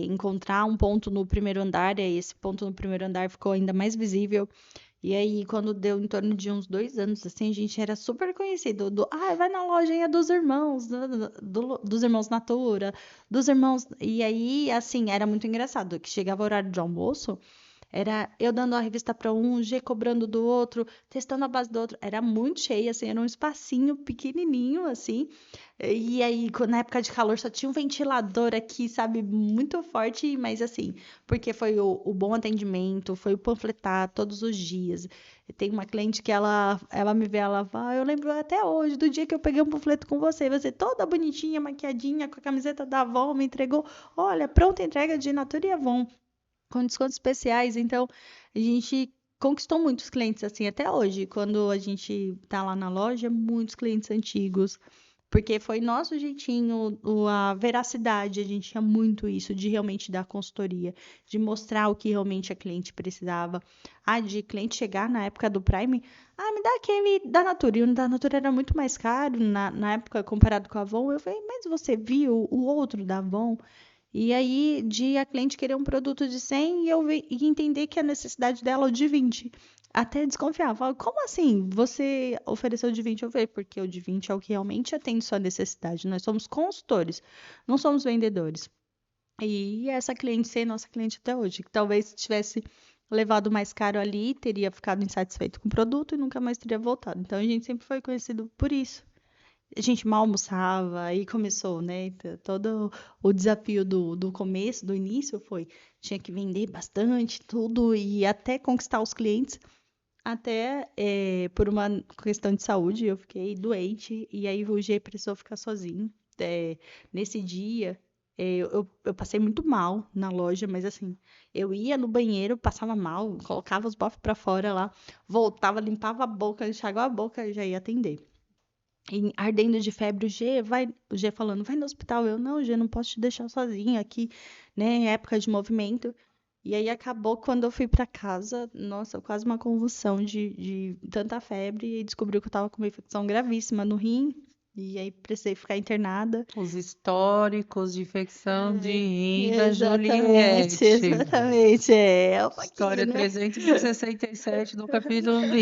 C: encontrar um ponto no primeiro andar, e aí esse ponto no primeiro andar ficou ainda mais visível. E aí, quando deu em torno de uns 2 anos, assim, a gente era super conhecido. Vai na lojinha dos irmãos, dos irmãos Natura, dos irmãos. E aí, assim, era muito engraçado, que chegava o horário de almoço. Era eu dando a revista para um, G cobrando do outro, testando a base do outro. Era muito cheio, assim, era um espacinho pequenininho, assim. E aí, na época de calor, só tinha um ventilador aqui, sabe, muito forte, mas assim, porque foi o bom atendimento, foi o panfletar todos os dias. Tem uma cliente que ela me vê, ela fala, eu lembro até hoje do dia que eu peguei um panfleto com você toda bonitinha, maquiadinha, com a camiseta da Avon, me entregou, olha, pronta entrega de Natura e Avon com descontos especiais. Então, a gente conquistou muitos clientes assim até hoje. Quando a gente tá lá na loja, muitos clientes antigos. Porque foi nosso jeitinho, a veracidade, a gente tinha muito isso, de realmente dar consultoria, de mostrar o que realmente a cliente precisava. De cliente chegar na época do Prime, me dá aquele da Natura. E o da Natura era muito mais caro na época comparado com a Avon. Eu falei, mas você viu o outro da Avon? E aí, de a cliente querer um produto de 100 e entender que a necessidade dela é o de 20. Até desconfiar. Fala, como assim? Você ofereceu de 20? Eu falei, porque o de 20 é o que realmente atende sua necessidade. Nós somos consultores, não somos vendedores. E essa cliente ser nossa cliente até hoje, que talvez tivesse levado mais caro ali, teria ficado insatisfeito com o produto e nunca mais teria voltado. Então a gente sempre foi conhecido por isso. A gente mal almoçava, aí começou, né? Todo o desafio do começo, do início foi, tinha que vender bastante, tudo, e até conquistar os clientes. Até por uma questão de saúde, eu fiquei doente e aí o G precisou ficar sozinho. Nesse dia, eu passei muito mal na loja, mas assim, eu ia no banheiro, passava mal, colocava os bofs pra fora lá, voltava, limpava a boca, enxaguava a boca e já ia atender. E ardendo de febre, o G falando, vai no hospital. Eu, não, G, não posso te deixar sozinha aqui, né? Época de movimento. E aí acabou quando eu fui pra casa, nossa, quase uma convulsão de tanta febre e descobriu que eu tava com uma infecção gravíssima no rim. E aí precisei ficar internada.
B: Os históricos de infecção de rim da
C: Exatamente,
B: Juliette.
C: exatamente. É um
B: História
C: pouquinho, né?
B: 367 do capítulo 20.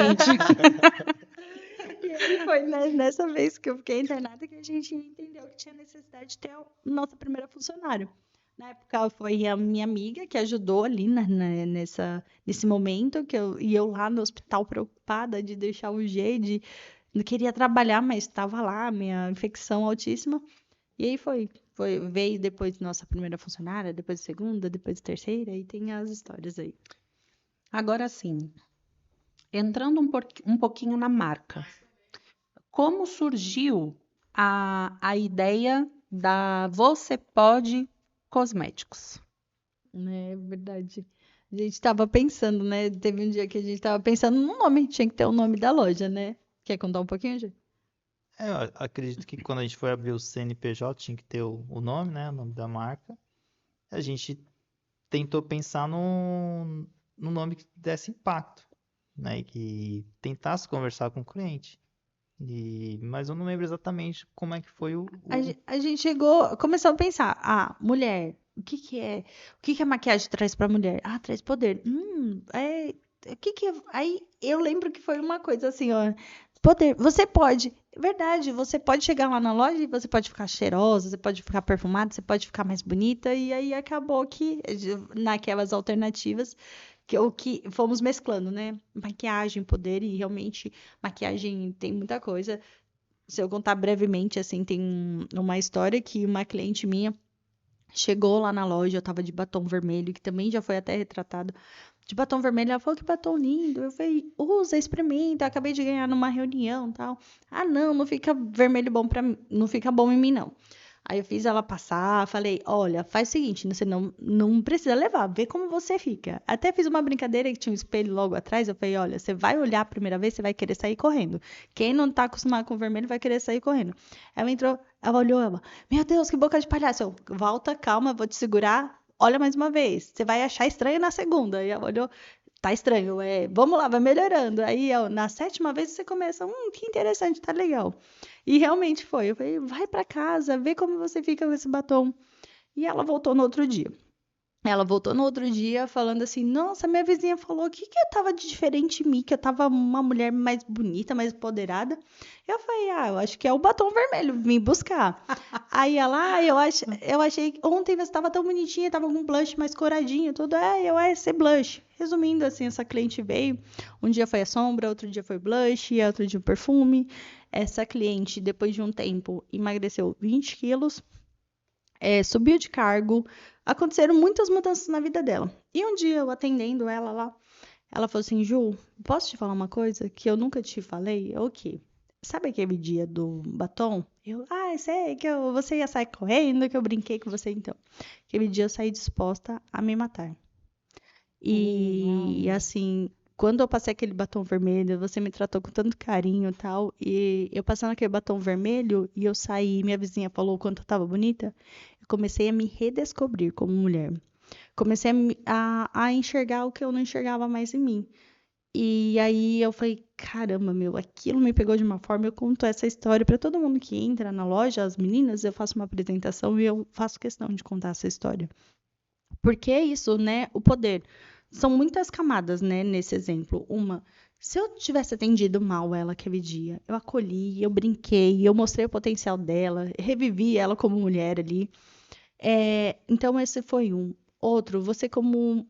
C: E aí foi nessa vez que eu fiquei internada que a gente entendeu que tinha necessidade de ter o nosso primeiro funcionário. Na época foi a minha amiga que ajudou ali nesse momento, e eu lá no hospital preocupada de deixar o G, não queria trabalhar, mas estava lá, minha infecção altíssima. E aí veio depois nossa primeira funcionária, depois a segunda, depois a terceira, e tem as histórias aí.
B: Agora sim, entrando um pouquinho na marca, como surgiu a ideia da Você Pode Cosméticos?
C: É verdade. A gente estava pensando, né? Teve um dia que a gente estava pensando no nome, tinha que ter o nome da loja, né? Quer contar um pouquinho, Gê?
A: Eu acredito que quando a gente foi abrir o CNPJ tinha que ter o nome, né? O nome da marca. A gente tentou pensar num nome que desse impacto, né? E que tentasse conversar com o cliente. Mas eu não lembro exatamente como é que foi
C: A gente começou a pensar, mulher, o que que a maquiagem traz pra mulher? Ah, traz poder. O que que aí eu lembro que foi uma coisa assim, ó, poder. Você pode, verdade, você pode chegar lá na loja e você pode ficar cheirosa, você pode ficar perfumada, você pode ficar mais bonita e aí acabou que naquelas alternativas que fomos mesclando, né? Maquiagem, poder e realmente maquiagem tem muita coisa. Se eu contar brevemente, assim, tem uma história que uma cliente minha chegou lá na loja, eu tava de batom vermelho, que também já foi até retratado. De batom vermelho, ela falou que batom lindo. Eu falei, usa, experimenta. Eu acabei de ganhar numa reunião, tal. Ah, não fica vermelho bom para mim, não fica bom em mim não. Aí eu fiz ela passar, falei, olha, faz o seguinte, você não precisa levar, vê como você fica. Até fiz uma brincadeira que tinha um espelho logo atrás, eu falei, olha, você vai olhar a primeira vez, você vai querer sair correndo. Quem não tá acostumado com vermelho vai querer sair correndo. Ela entrou, ela olhou, meu Deus, que boca de palhaço. Eu, volta, calma, vou te segurar, olha mais uma vez. Você vai achar estranho na segunda. E ela olhou, tá estranho, vamos lá, vai melhorando. Aí, na sétima vez, você começa, que interessante, tá legal. E realmente foi. Eu falei, vai pra casa, vê como você fica com esse batom. E ela voltou no outro dia. Ela voltou no outro dia falando assim, nossa, minha vizinha falou que eu tava de diferente em mim, que eu tava uma mulher mais bonita, mais empoderada. Eu falei, eu acho que é o batom vermelho, vim buscar. Aí ela, eu achei que ontem você tava tão bonitinha, tava com um blush mais coradinho, tudo. Esse blush. Resumindo, assim, essa cliente veio, um dia foi a sombra, outro dia foi blush, outro dia o perfume. Essa cliente, depois de um tempo, emagreceu 20 quilos, subiu de cargo, aconteceram muitas mudanças na vida dela. E um dia, eu atendendo ela lá, ela falou assim, Ju, posso te falar uma coisa que eu nunca te falei? É o quê? Sabe aquele dia do batom? Eu, sei que você ia sair correndo, que eu brinquei com você então. Aquele dia eu saí disposta a me matar. E assim, quando eu passei aquele batom vermelho, você me tratou com tanto carinho e tal. E eu passando aquele batom vermelho e eu saí, minha vizinha falou o quanto eu tava bonita. Eu comecei a me redescobrir como mulher. Comecei a enxergar o que eu não enxergava mais em mim. E aí eu falei, caramba, aquilo me pegou de uma forma. Eu conto essa história para todo mundo que entra na loja, as meninas, eu faço uma apresentação e eu faço questão de contar essa história. Porque é isso, né? O poder. São muitas camadas, né, nesse exemplo. Se eu tivesse atendido mal ela aquele dia, eu acolhi, eu brinquei, eu mostrei o potencial dela, revivi ela como mulher ali. Então, esse foi um. Outro, você como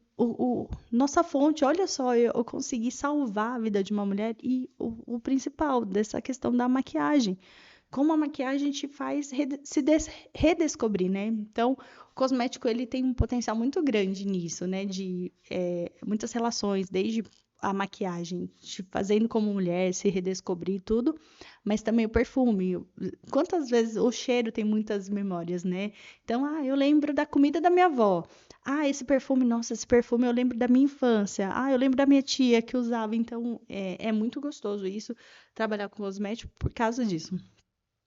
C: nossa fonte, olha só, eu consegui salvar a vida de uma mulher e o principal dessa questão da maquiagem. Como a maquiagem te faz redescobrir, né? Então, o cosmético, ele tem um potencial muito grande nisso, né? De muitas relações, desde a maquiagem, te fazendo como mulher, se redescobrir tudo, mas também o perfume. Quantas vezes o cheiro tem muitas memórias, né? Então, eu lembro da comida da minha avó. Esse perfume, nossa, esse perfume eu lembro da minha infância. Eu lembro da minha tia que usava. Então, é muito gostoso isso, trabalhar com cosmético por causa disso.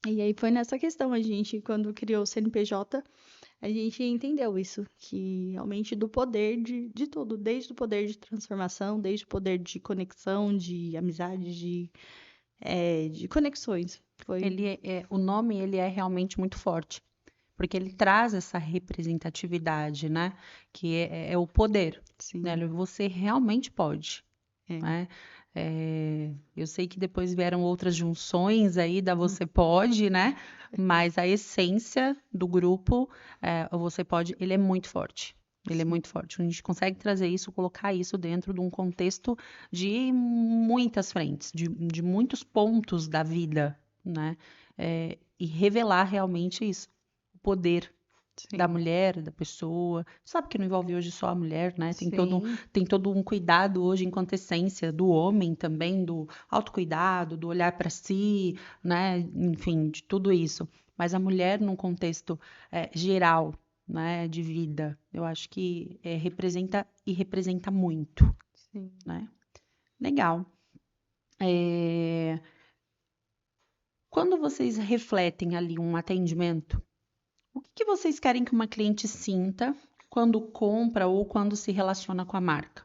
C: E aí foi nessa questão, a gente, quando criou o CNPJ, a gente entendeu isso, que realmente do poder de tudo, desde o poder de transformação, desde o poder de conexão, de amizade, de conexões.
B: O nome, ele é realmente muito forte, porque ele traz essa representatividade, né? Que é o poder,
C: Sim.
B: né? Você realmente pode,
C: É.
B: né? Eu sei que depois vieram outras junções aí da Você Pode, né? Mas a essência do grupo, o Você Pode, ele é muito forte. Ele é muito forte. A gente consegue trazer isso, colocar isso dentro de um contexto de muitas frentes, de muitos pontos da vida, né? E revelar realmente isso, o poder da
C: Sim.
B: mulher, da pessoa. Sabe que não envolve hoje só a mulher, né? Tem
C: Sim.
B: todo um cuidado hoje enquanto essência do homem também, do autocuidado, do olhar para si, né? Enfim, de tudo isso. Mas a mulher num contexto geral, né? De vida, eu acho que representa e representa muito,
C: Sim.
B: né? Legal. Quando vocês refletem ali um atendimento, o que vocês querem que uma cliente sinta quando compra ou quando se relaciona com a marca?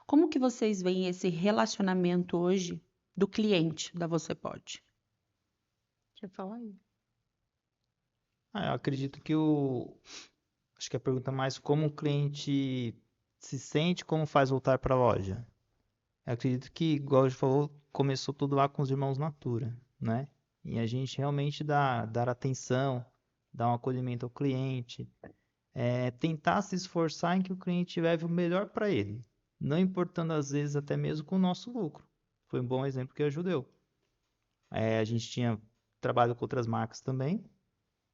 B: Como que vocês veem esse relacionamento hoje do cliente da Você Pode?
C: Quer falar aí?
A: Eu acredito que acho que a pergunta é mais como o cliente se sente, como faz voltar para a loja. Eu acredito que, igual a gente falou, começou tudo lá com os irmãos Natura, né? E a gente realmente dar atenção, dar um acolhimento ao cliente, tentar se esforçar em que o cliente leve o melhor para ele, não importando às vezes até mesmo com o nosso lucro. Foi um bom exemplo que a deu. A gente tinha trabalho com outras marcas também,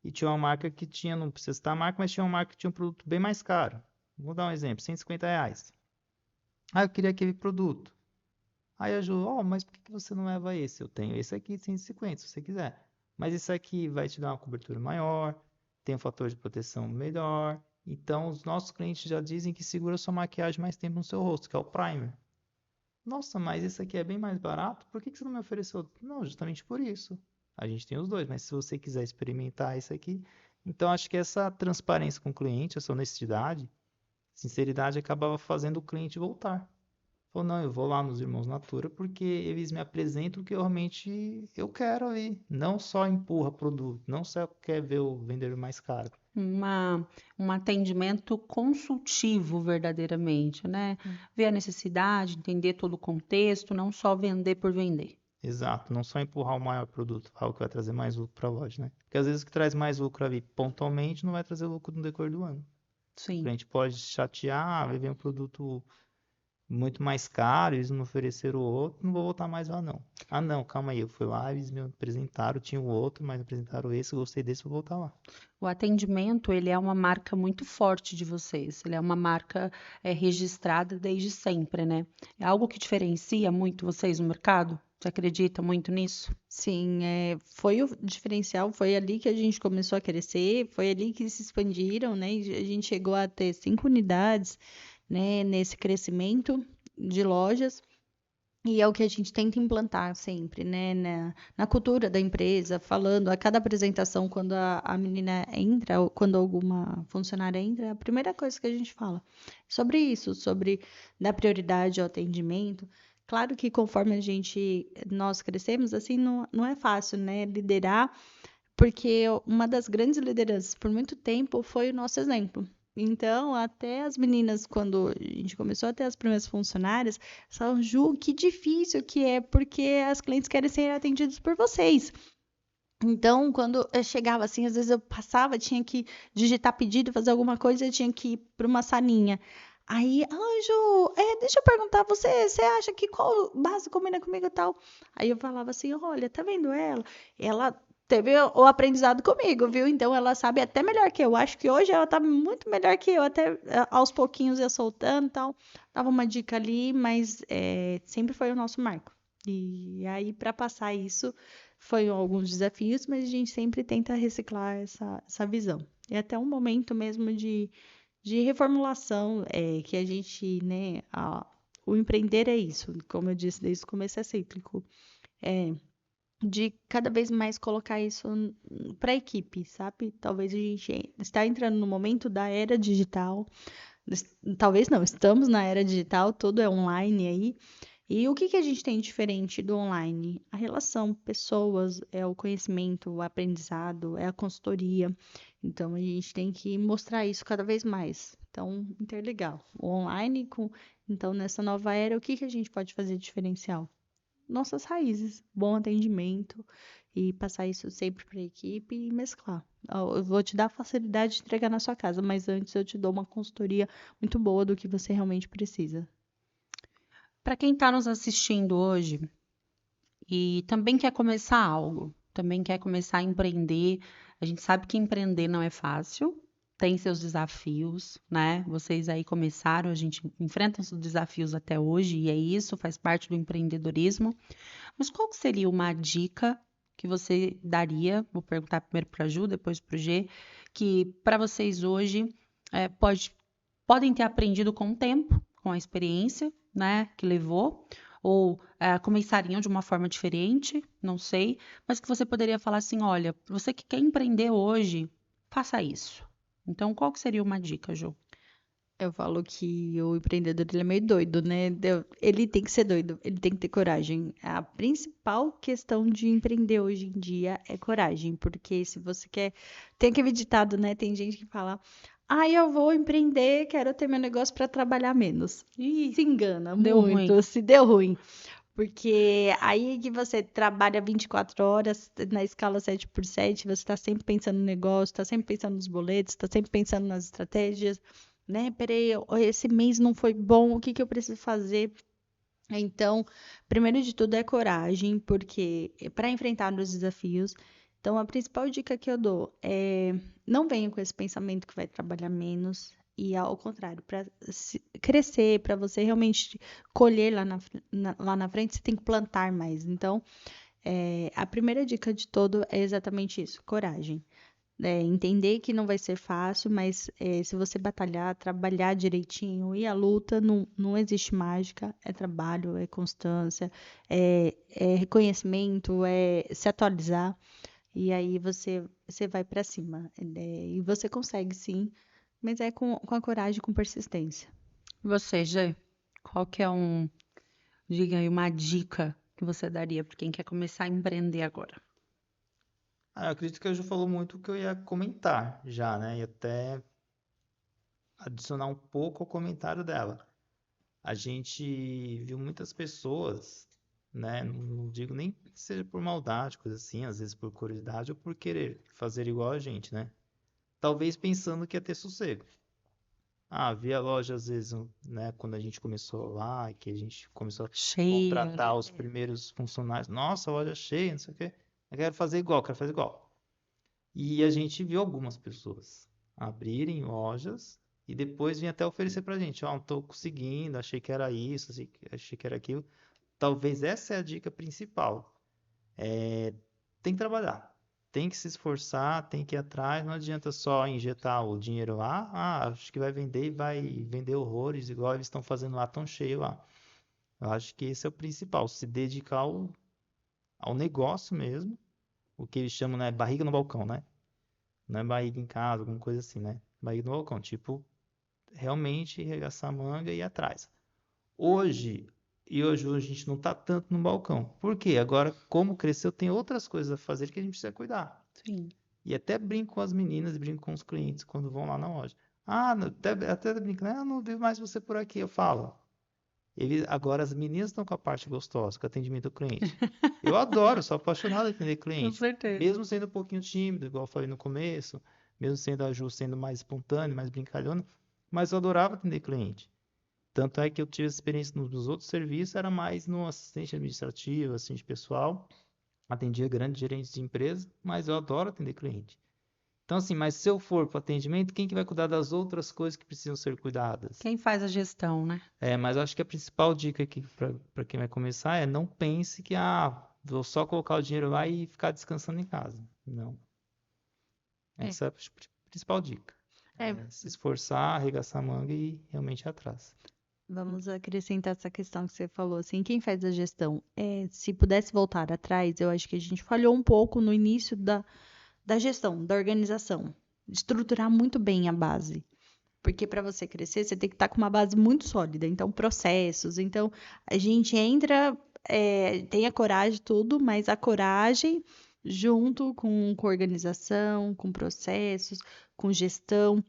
A: e tinha uma marca que tinha, não precisa citar a marca, mas tinha uma marca que tinha um produto bem mais caro. Vou dar um exemplo, R$ 150. Eu queria aquele produto. Aí a Ju, mas por que você não leva esse? Eu tenho esse aqui, 150, se você quiser. Mas esse aqui vai te dar uma cobertura maior, tem um fator de proteção melhor. Então, os nossos clientes já dizem que segura sua maquiagem mais tempo no seu rosto, que é o primer. Nossa, mas esse aqui é bem mais barato, por que você não me ofereceu? Não, justamente por isso. A gente tem os dois, mas se você quiser experimentar esse aqui. Então, acho que essa transparência com o cliente, essa honestidade, sinceridade acabava fazendo o cliente voltar. Falou, não, eu vou lá nos Irmãos Natura porque eles me apresentam o que realmente eu quero ali. Não só empurra produto, não só quer ver o vender mais caro.
B: Um atendimento consultivo verdadeiramente, né? Ver a necessidade, entender todo o contexto, não só vender por vender.
A: Exato, não só empurrar o maior produto, algo que vai trazer mais lucro para a loja, né? Porque às vezes o que traz mais lucro ali pontualmente não vai trazer lucro no decorrer do ano. O
B: Sim.
A: cliente pode chatear, vai ver um produto muito mais caro, eles não ofereceram o outro, não vou voltar mais lá não. Não, calma aí, eu fui lá, eles me apresentaram, tinha o outro, mas me apresentaram esse, eu gostei desse, vou voltar lá.
B: O atendimento, ele é uma marca muito forte de vocês, ele é uma marca registrada desde sempre, né? É algo que diferencia muito vocês no mercado? Você acredita muito nisso?
C: Sim, foi o diferencial, foi ali que a gente começou a crescer, foi ali que se expandiram, né? E a gente chegou a ter 5 unidades, né, nesse crescimento de lojas. E é o que a gente tenta implantar sempre, né, na cultura da empresa, falando a cada apresentação, quando a menina entra, ou quando alguma funcionária entra, a primeira coisa que a gente fala sobre isso, sobre dar prioridade ao atendimento. Claro que conforme nós crescemos, assim, não é fácil, né, liderar, porque uma das grandes lideranças por muito tempo foi o nosso exemplo. Então, até as meninas, quando a gente começou a ter as primeiras funcionárias, falavam, Ju, que difícil que é, porque as clientes querem ser atendidas por vocês. Então, quando eu chegava assim, às vezes eu passava, tinha que digitar pedido, fazer alguma coisa, eu tinha que ir para uma salinha. Aí, Anjo, deixa eu perguntar, você acha que qual base combina comigo e tal? Aí eu falava assim, olha, tá vendo ela? Ela teve o aprendizado comigo, viu? Então ela sabe até melhor que eu. Acho que hoje ela tá muito melhor que eu, até aos pouquinhos ia soltando e tal. Dava uma dica ali, mas sempre foi o nosso marco. E aí, para passar isso, foi alguns desafios, mas a gente sempre tenta reciclar essa visão. E até um momento mesmo de reformulação, que a gente, né, o empreender é isso, como eu disse, desde o começo é cíclico, é, de cada vez mais colocar isso para a equipe, sabe? Talvez a gente está entrando no momento da era digital, talvez não, estamos na era digital, tudo é online aí, e o que que a gente tem diferente do online? A relação, pessoas, é o conhecimento, o aprendizado, é a consultoria. Então, a gente tem que mostrar isso cada vez mais. Então, interligar o online com... Então, nessa nova era, o que que a gente pode fazer de diferencial? Nossas raízes, bom atendimento e passar isso sempre para a equipe e mesclar. Eu vou te dar a facilidade de entregar na sua casa, mas antes eu te dou uma consultoria muito boa do que você realmente precisa.
B: Para quem está nos assistindo hoje e também quer começar algo, também quer começar a empreender, a gente sabe que empreender não é fácil, tem seus desafios, né? Vocês aí começaram, a gente enfrenta os desafios até hoje e é isso, faz parte do empreendedorismo. Mas qual que seria uma dica que você daria? Vou perguntar primeiro para a Ju, depois para o G, que para vocês hoje podem ter aprendido com o tempo, com a experiência, né, que levou, ou começariam de uma forma diferente, não sei, mas que você poderia falar assim, olha, você que quer empreender hoje, faça isso. Então, qual que seria uma dica, Ju?
C: Eu falo que o empreendedor ele é meio doido, né? Ele tem que ser doido, ele tem que ter coragem. A principal questão de empreender hoje em dia é coragem, porque se você quer. Tem aquele ditado, né? Tem gente que fala: eu vou empreender, quero ter meu negócio para trabalhar menos. E se engana
B: Deu
C: muito,
B: ruim.
C: se deu ruim. Porque aí que você trabalha 24 horas na escala 7x7, você está sempre pensando no negócio, está sempre pensando nos boletos, está sempre pensando nas estratégias, né? Peraí, esse mês não foi bom, o que que eu preciso fazer? Então, primeiro de tudo é coragem, porque para enfrentar os desafios. Então, a principal dica que eu dou é não venha com esse pensamento que vai trabalhar menos, e ao contrário, para crescer, para você realmente colher lá na frente, você tem que plantar mais. Então, a primeira dica de todo é exatamente isso: coragem. Entender que não vai ser fácil, mas se você batalhar, trabalhar direitinho e a luta, não existe mágica, é trabalho, é constância, é reconhecimento, é se atualizar, e aí você vai para cima. E você consegue sim, mas é com a coragem, com persistência.
B: E você, G, qual que é diga aí uma dica que você daria para quem quer começar a empreender agora?
A: Eu acredito que a Ju falou muito o que eu ia comentar já, né? E até adicionar um pouco ao comentário dela. A gente viu muitas pessoas, né? Não digo nem que seja por maldade, coisa assim, às vezes por curiosidade ou por querer fazer igual a gente, né? Talvez pensando que ia ter sossego. Havia loja, às vezes, né? Quando a gente começou lá, que a gente começou a
B: Cheia.
A: contratar os primeiros funcionários. Nossa, loja cheia, não sei o quê. Eu quero fazer igual, quero fazer igual. E a gente viu algumas pessoas abrirem lojas e depois vir até oferecer pra gente, não tô conseguindo, achei que era isso, achei que era aquilo. Talvez essa é a dica principal. Tem que trabalhar, tem que se esforçar, tem que ir atrás, não adianta só injetar o dinheiro lá, acho que vai vender e vai vender horrores, igual eles estão fazendo lá, tão cheio lá. Eu acho que esse é o principal, se dedicar ao negócio mesmo, o que eles chamam, né, barriga no balcão, né? Não é barriga em casa, alguma coisa assim, né? Barriga no balcão, tipo, realmente arregaçar a manga e ir atrás. Hoje a gente não tá tanto no balcão. Por quê? Agora, como cresceu, tem outras coisas a fazer que a gente precisa cuidar.
B: Sim.
A: E até brinco com as meninas, brinco com os clientes quando vão lá na loja. Até brinco, não vi mais você por aqui. Eu falo. Agora as meninas estão com a parte gostosa, com o atendimento do cliente. Eu adoro, sou apaixonado em atender
B: Com
A: cliente.
B: certeza.
A: Mesmo sendo um pouquinho tímido, igual eu falei no começo, mesmo sendo a Ju sendo mais espontânea, mais brincalhona, mas eu adorava atender cliente. Tanto é que eu tive experiência nos outros serviços, era mais no assistente administrativo, assistente pessoal, atendia grandes gerentes de empresa, mas eu adoro atender cliente. Então, assim, mas se eu for para atendimento, quem que vai cuidar das outras coisas que precisam ser cuidadas?
B: Quem faz a gestão, né?
A: Mas eu acho que a principal dica aqui para quem vai começar é não pense que, vou só colocar o dinheiro lá e ficar descansando em casa. Não.
C: É.
A: Essa é a principal dica.
C: É.
A: Se esforçar, arregaçar a manga e realmente ir atrás.
C: Vamos acrescentar essa questão que você falou, assim, quem faz a gestão? Se pudesse voltar atrás, eu acho que a gente falhou um pouco no início da gestão, da organização, estruturar muito bem a base. Porque para você crescer, você tem que estar com uma base muito sólida. Então, processos. Então, a gente entra, tem a coragem, tudo, mas a coragem junto com organização, com processos, com gestão.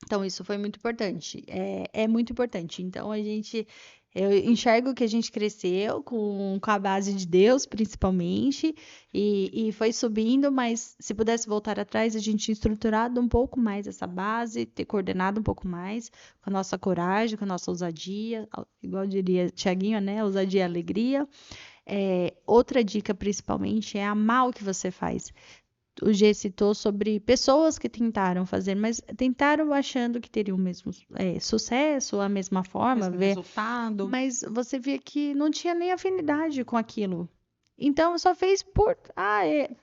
C: Então, isso foi muito importante. É muito importante. Então, eu enxergo que a gente cresceu com a base de Deus, principalmente, e foi subindo, mas se pudesse voltar atrás, a gente tinha estruturado um pouco mais essa base, ter coordenado um pouco mais com a nossa coragem, com a nossa ousadia, igual diria Tiaguinho, né? Ousadia e alegria. Outra dica, principalmente, é amar o que você faz. O G citou sobre pessoas que tentaram fazer, mas tentaram achando que teriam o mesmo sucesso, a mesma forma,
B: Mesmo resultado.
C: mas você via que não tinha nem afinidade com aquilo. Então, só fez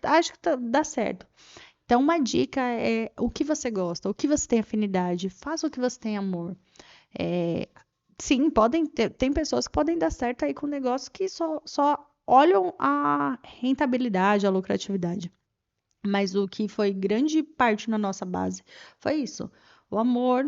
C: acho que dá certo. Então, uma dica é o que você gosta, o que você tem afinidade, faça o que você tem amor. Sim, tem pessoas que podem dar certo aí com negócios que só olham a rentabilidade, a lucratividade. Mas o que foi grande parte na nossa base foi isso. O amor,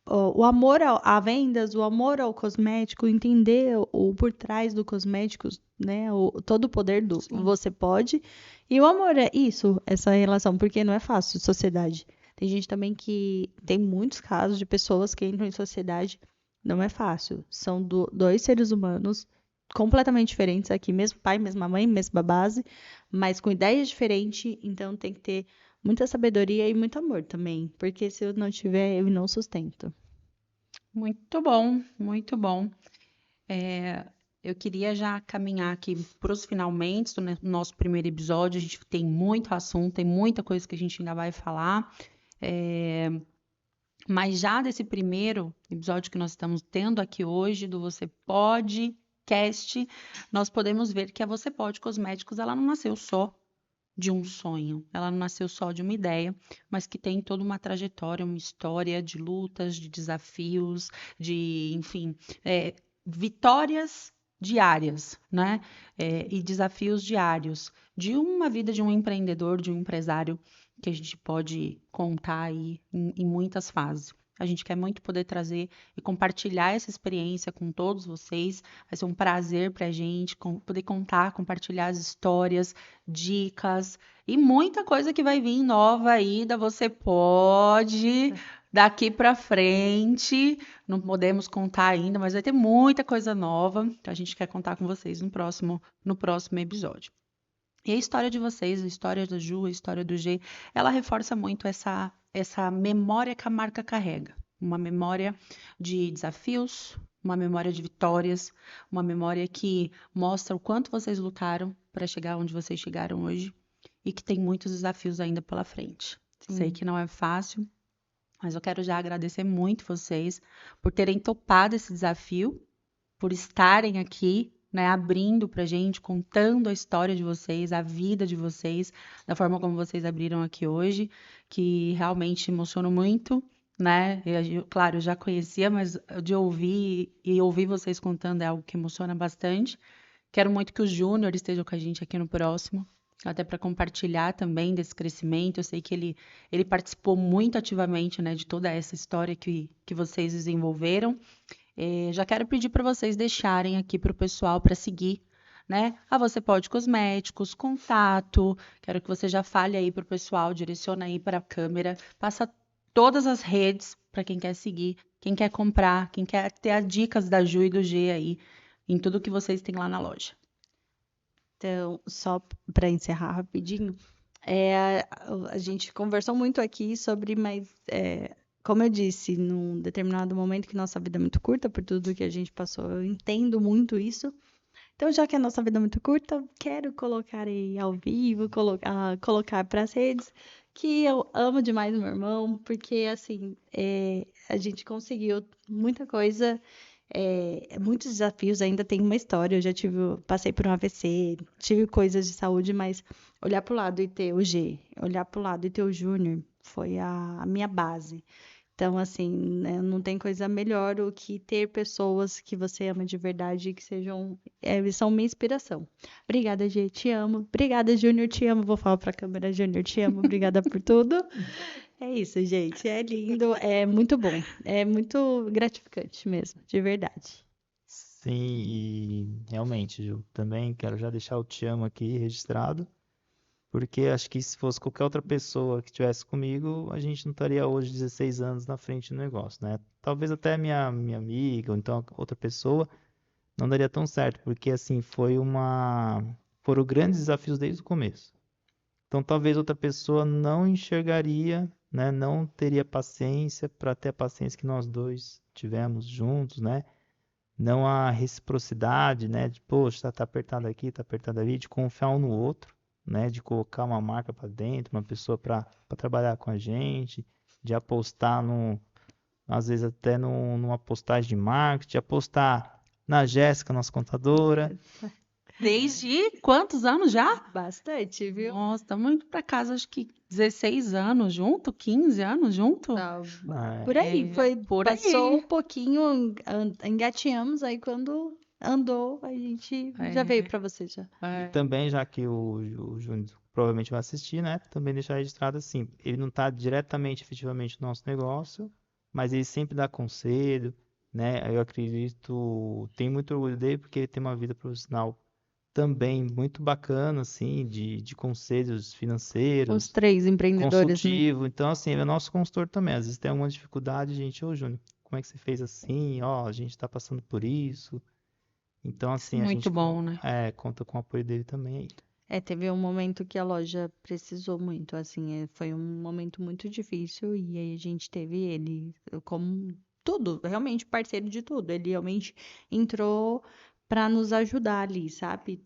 C: o amor a vendas, o amor ao cosmético, entender o por trás do cosmético, né? Todo o poder do
B: Sim.
C: você pode. E o amor é isso, essa relação, porque não é fácil, sociedade. Tem gente também que tem muitos casos de pessoas que entram em sociedade, não é fácil. São dois seres humanos completamente diferentes aqui, mesmo pai, mesma mãe, mesma base, mas com ideias diferentes, então tem que ter muita sabedoria e muito amor também, porque se eu não tiver, eu não sustento.
B: Muito bom, muito bom. Eu queria já caminhar aqui para os finalmente do nosso primeiro episódio. A gente tem muito assunto, tem muita coisa que a gente ainda vai falar. Mas já desse primeiro episódio que nós estamos tendo aqui hoje, do Você Podcast, nós podemos ver que a Você Pode Cosméticos, ela não nasceu só de um sonho, ela não nasceu só de uma ideia, mas que tem toda uma trajetória, uma história de lutas, de desafios, enfim, vitórias diárias, né? E desafios diários de uma vida de um empreendedor, de um empresário que a gente pode contar aí em muitas fases. A gente quer muito poder trazer e compartilhar essa experiência com todos vocês. Vai ser um prazer para a gente poder contar, compartilhar as histórias, dicas e muita coisa que vai vir nova aí da Você Pode daqui para frente. Não podemos contar ainda, mas vai ter muita coisa nova que a gente quer contar com vocês no próximo episódio. E a história de vocês, a história da Ju, a história do G, ela reforça muito essa memória que a marca carrega. Uma memória de desafios, uma memória de vitórias, uma memória que mostra o quanto vocês lutaram para chegar onde vocês chegaram hoje e que tem muitos desafios ainda pela frente. Sei que não é fácil, mas eu quero já agradecer muito vocês por terem topado esse desafio, por estarem aqui, né, abrindo pra gente, contando a história de vocês, a vida de vocês, da forma como vocês abriram aqui hoje, que realmente emociona muito, né? Claro, eu já conhecia, mas de ouvir e ouvir vocês contando é algo que emociona bastante. Quero muito que o Júnior esteja com a gente aqui no próximo, até para compartilhar também desse crescimento. Eu sei que ele participou muito ativamente, né, de toda essa história que vocês desenvolveram. Já quero pedir para vocês deixarem aqui para o pessoal para seguir, né? Você Pode Cosméticos, contato. Quero que você já fale aí para o pessoal, direciona aí para a câmera, passa todas as redes para quem quer seguir, quem quer comprar, quem quer ter as dicas da Ju e do G aí em tudo que vocês têm lá na loja.
C: Então, só para encerrar rapidinho, a gente conversou muito aqui sobre, mas como eu disse, num determinado momento que nossa vida é muito curta, por tudo que a gente passou, eu entendo muito isso. Então, já que a nossa vida é muito curta, quero colocar aí ao vivo, colocar para as redes, que eu amo demais meu irmão, porque, assim, a gente conseguiu muita coisa, muitos desafios, ainda tem uma história, passei por um AVC, tive coisas de saúde, mas olhar para o lado e ter o G, olhar para o lado e ter o Júnior, foi a minha base. Então, assim, né, não tem coisa melhor do que ter pessoas que você ama de verdade e que são minha inspiração. Obrigada, Gê, te amo. Obrigada, Júnior, te amo. Vou falar pra câmera, Júnior, te amo. Obrigada por tudo. É isso, gente. É lindo, é muito bom. É muito gratificante mesmo, de verdade.
A: Sim, e realmente, Ju, também quero já deixar o te amo aqui registrado, porque acho que se fosse qualquer outra pessoa que estivesse comigo, a gente não estaria hoje 16 anos na frente do negócio, né? Talvez até minha amiga, ou então outra pessoa, não daria tão certo, porque assim, foram grandes desafios desde o começo. Então talvez outra pessoa não enxergaria, né? Não teria paciência para ter a paciência que nós dois tivemos juntos, né? Não a reciprocidade, né? De, poxa, tá apertado aqui, tá apertado ali, de confiar um no outro, né? De colocar uma marca para dentro, uma pessoa para trabalhar com a gente, de apostar às vezes até numa postagem de marketing, apostar na Jéssica, nossa contadora.
B: Desde quantos anos já?
C: Bastante, viu?
B: Nossa, estamos indo para casa, acho que 16 anos junto, 15 anos junto.
C: Tá,
A: É,
C: por aí, passou
B: aí.
C: um pouquinho, engatinhamos, aí quando andou, a gente já veio pra você já.
A: E também, já que o Júnior provavelmente vai assistir, né? Também deixar registrado assim, ele não está diretamente, efetivamente, no nosso negócio, mas ele sempre dá conselho, né? Eu acredito, tenho muito orgulho dele porque ele tem uma vida profissional também muito bacana, assim, de conselhos
C: Os
A: financeiros,
C: 3 empreendedores, né?
A: consultivo. Então, assim, ele é nosso consultor também. Às vezes tem alguma dificuldade, gente, ô Júnior, como é que você fez assim? Ó, a gente está passando por isso. Então, assim, a
B: Muito
A: gente
B: bom, né?
A: conta com o apoio dele também.
C: Teve um momento que a loja precisou muito, assim, foi um momento muito difícil e aí a gente teve ele como tudo, realmente parceiro de tudo. Ele realmente entrou para nos ajudar ali, sabe?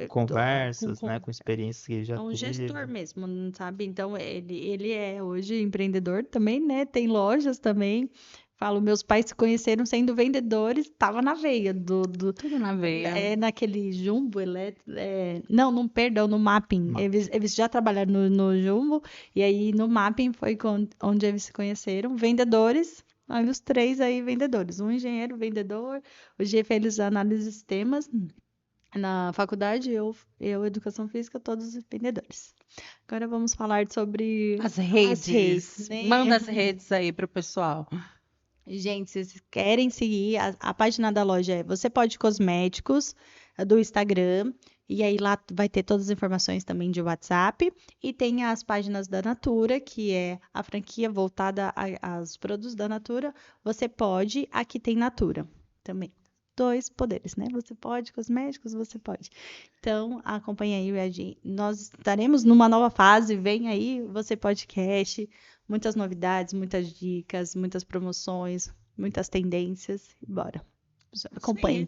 A: Conversas, né, com experiências que ele já
C: É um gestor
A: teve.
C: mesmo, sabe? Então, ele é hoje empreendedor também, né? Tem lojas também. Falo, meus pais se conheceram sendo vendedores, estava na veia
B: Tudo na veia.
C: naquele Jumbo elétrico. Não, perdão, no Mapping. Eles já trabalharam no Jumbo, e aí no Mapping foi onde eles se conheceram. Vendedores, aí os 3 aí vendedores. Um engenheiro, vendedor, o G fez análise de sistemas. Na faculdade, eu, educação física, todos os vendedores. Agora vamos falar sobre
B: As redes.
C: né?
B: Manda as redes aí pro pessoal.
C: Gente, se vocês querem seguir, a página da loja é Você Pode Cosméticos, do Instagram, e aí lá vai ter todas as informações também de WhatsApp, e tem as páginas da Natura, que é a franquia voltada aos produtos da Natura. Você pode, aqui tem Natura também. 2 poderes, né? Você pode, cosméticos, você pode. Então, acompanha aí, nós estaremos numa nova fase, vem aí, Você Podcast, muitas novidades, muitas dicas, muitas promoções, muitas tendências. Bora. Acompanhe.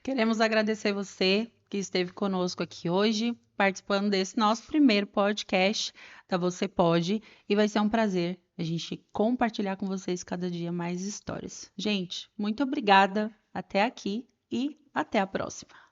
B: Queremos agradecer você que esteve conosco aqui hoje, participando desse nosso primeiro podcast da Você Pode, e vai ser um prazer a gente compartilhar com vocês cada dia mais histórias. Gente, muito obrigada, até aqui e até a próxima.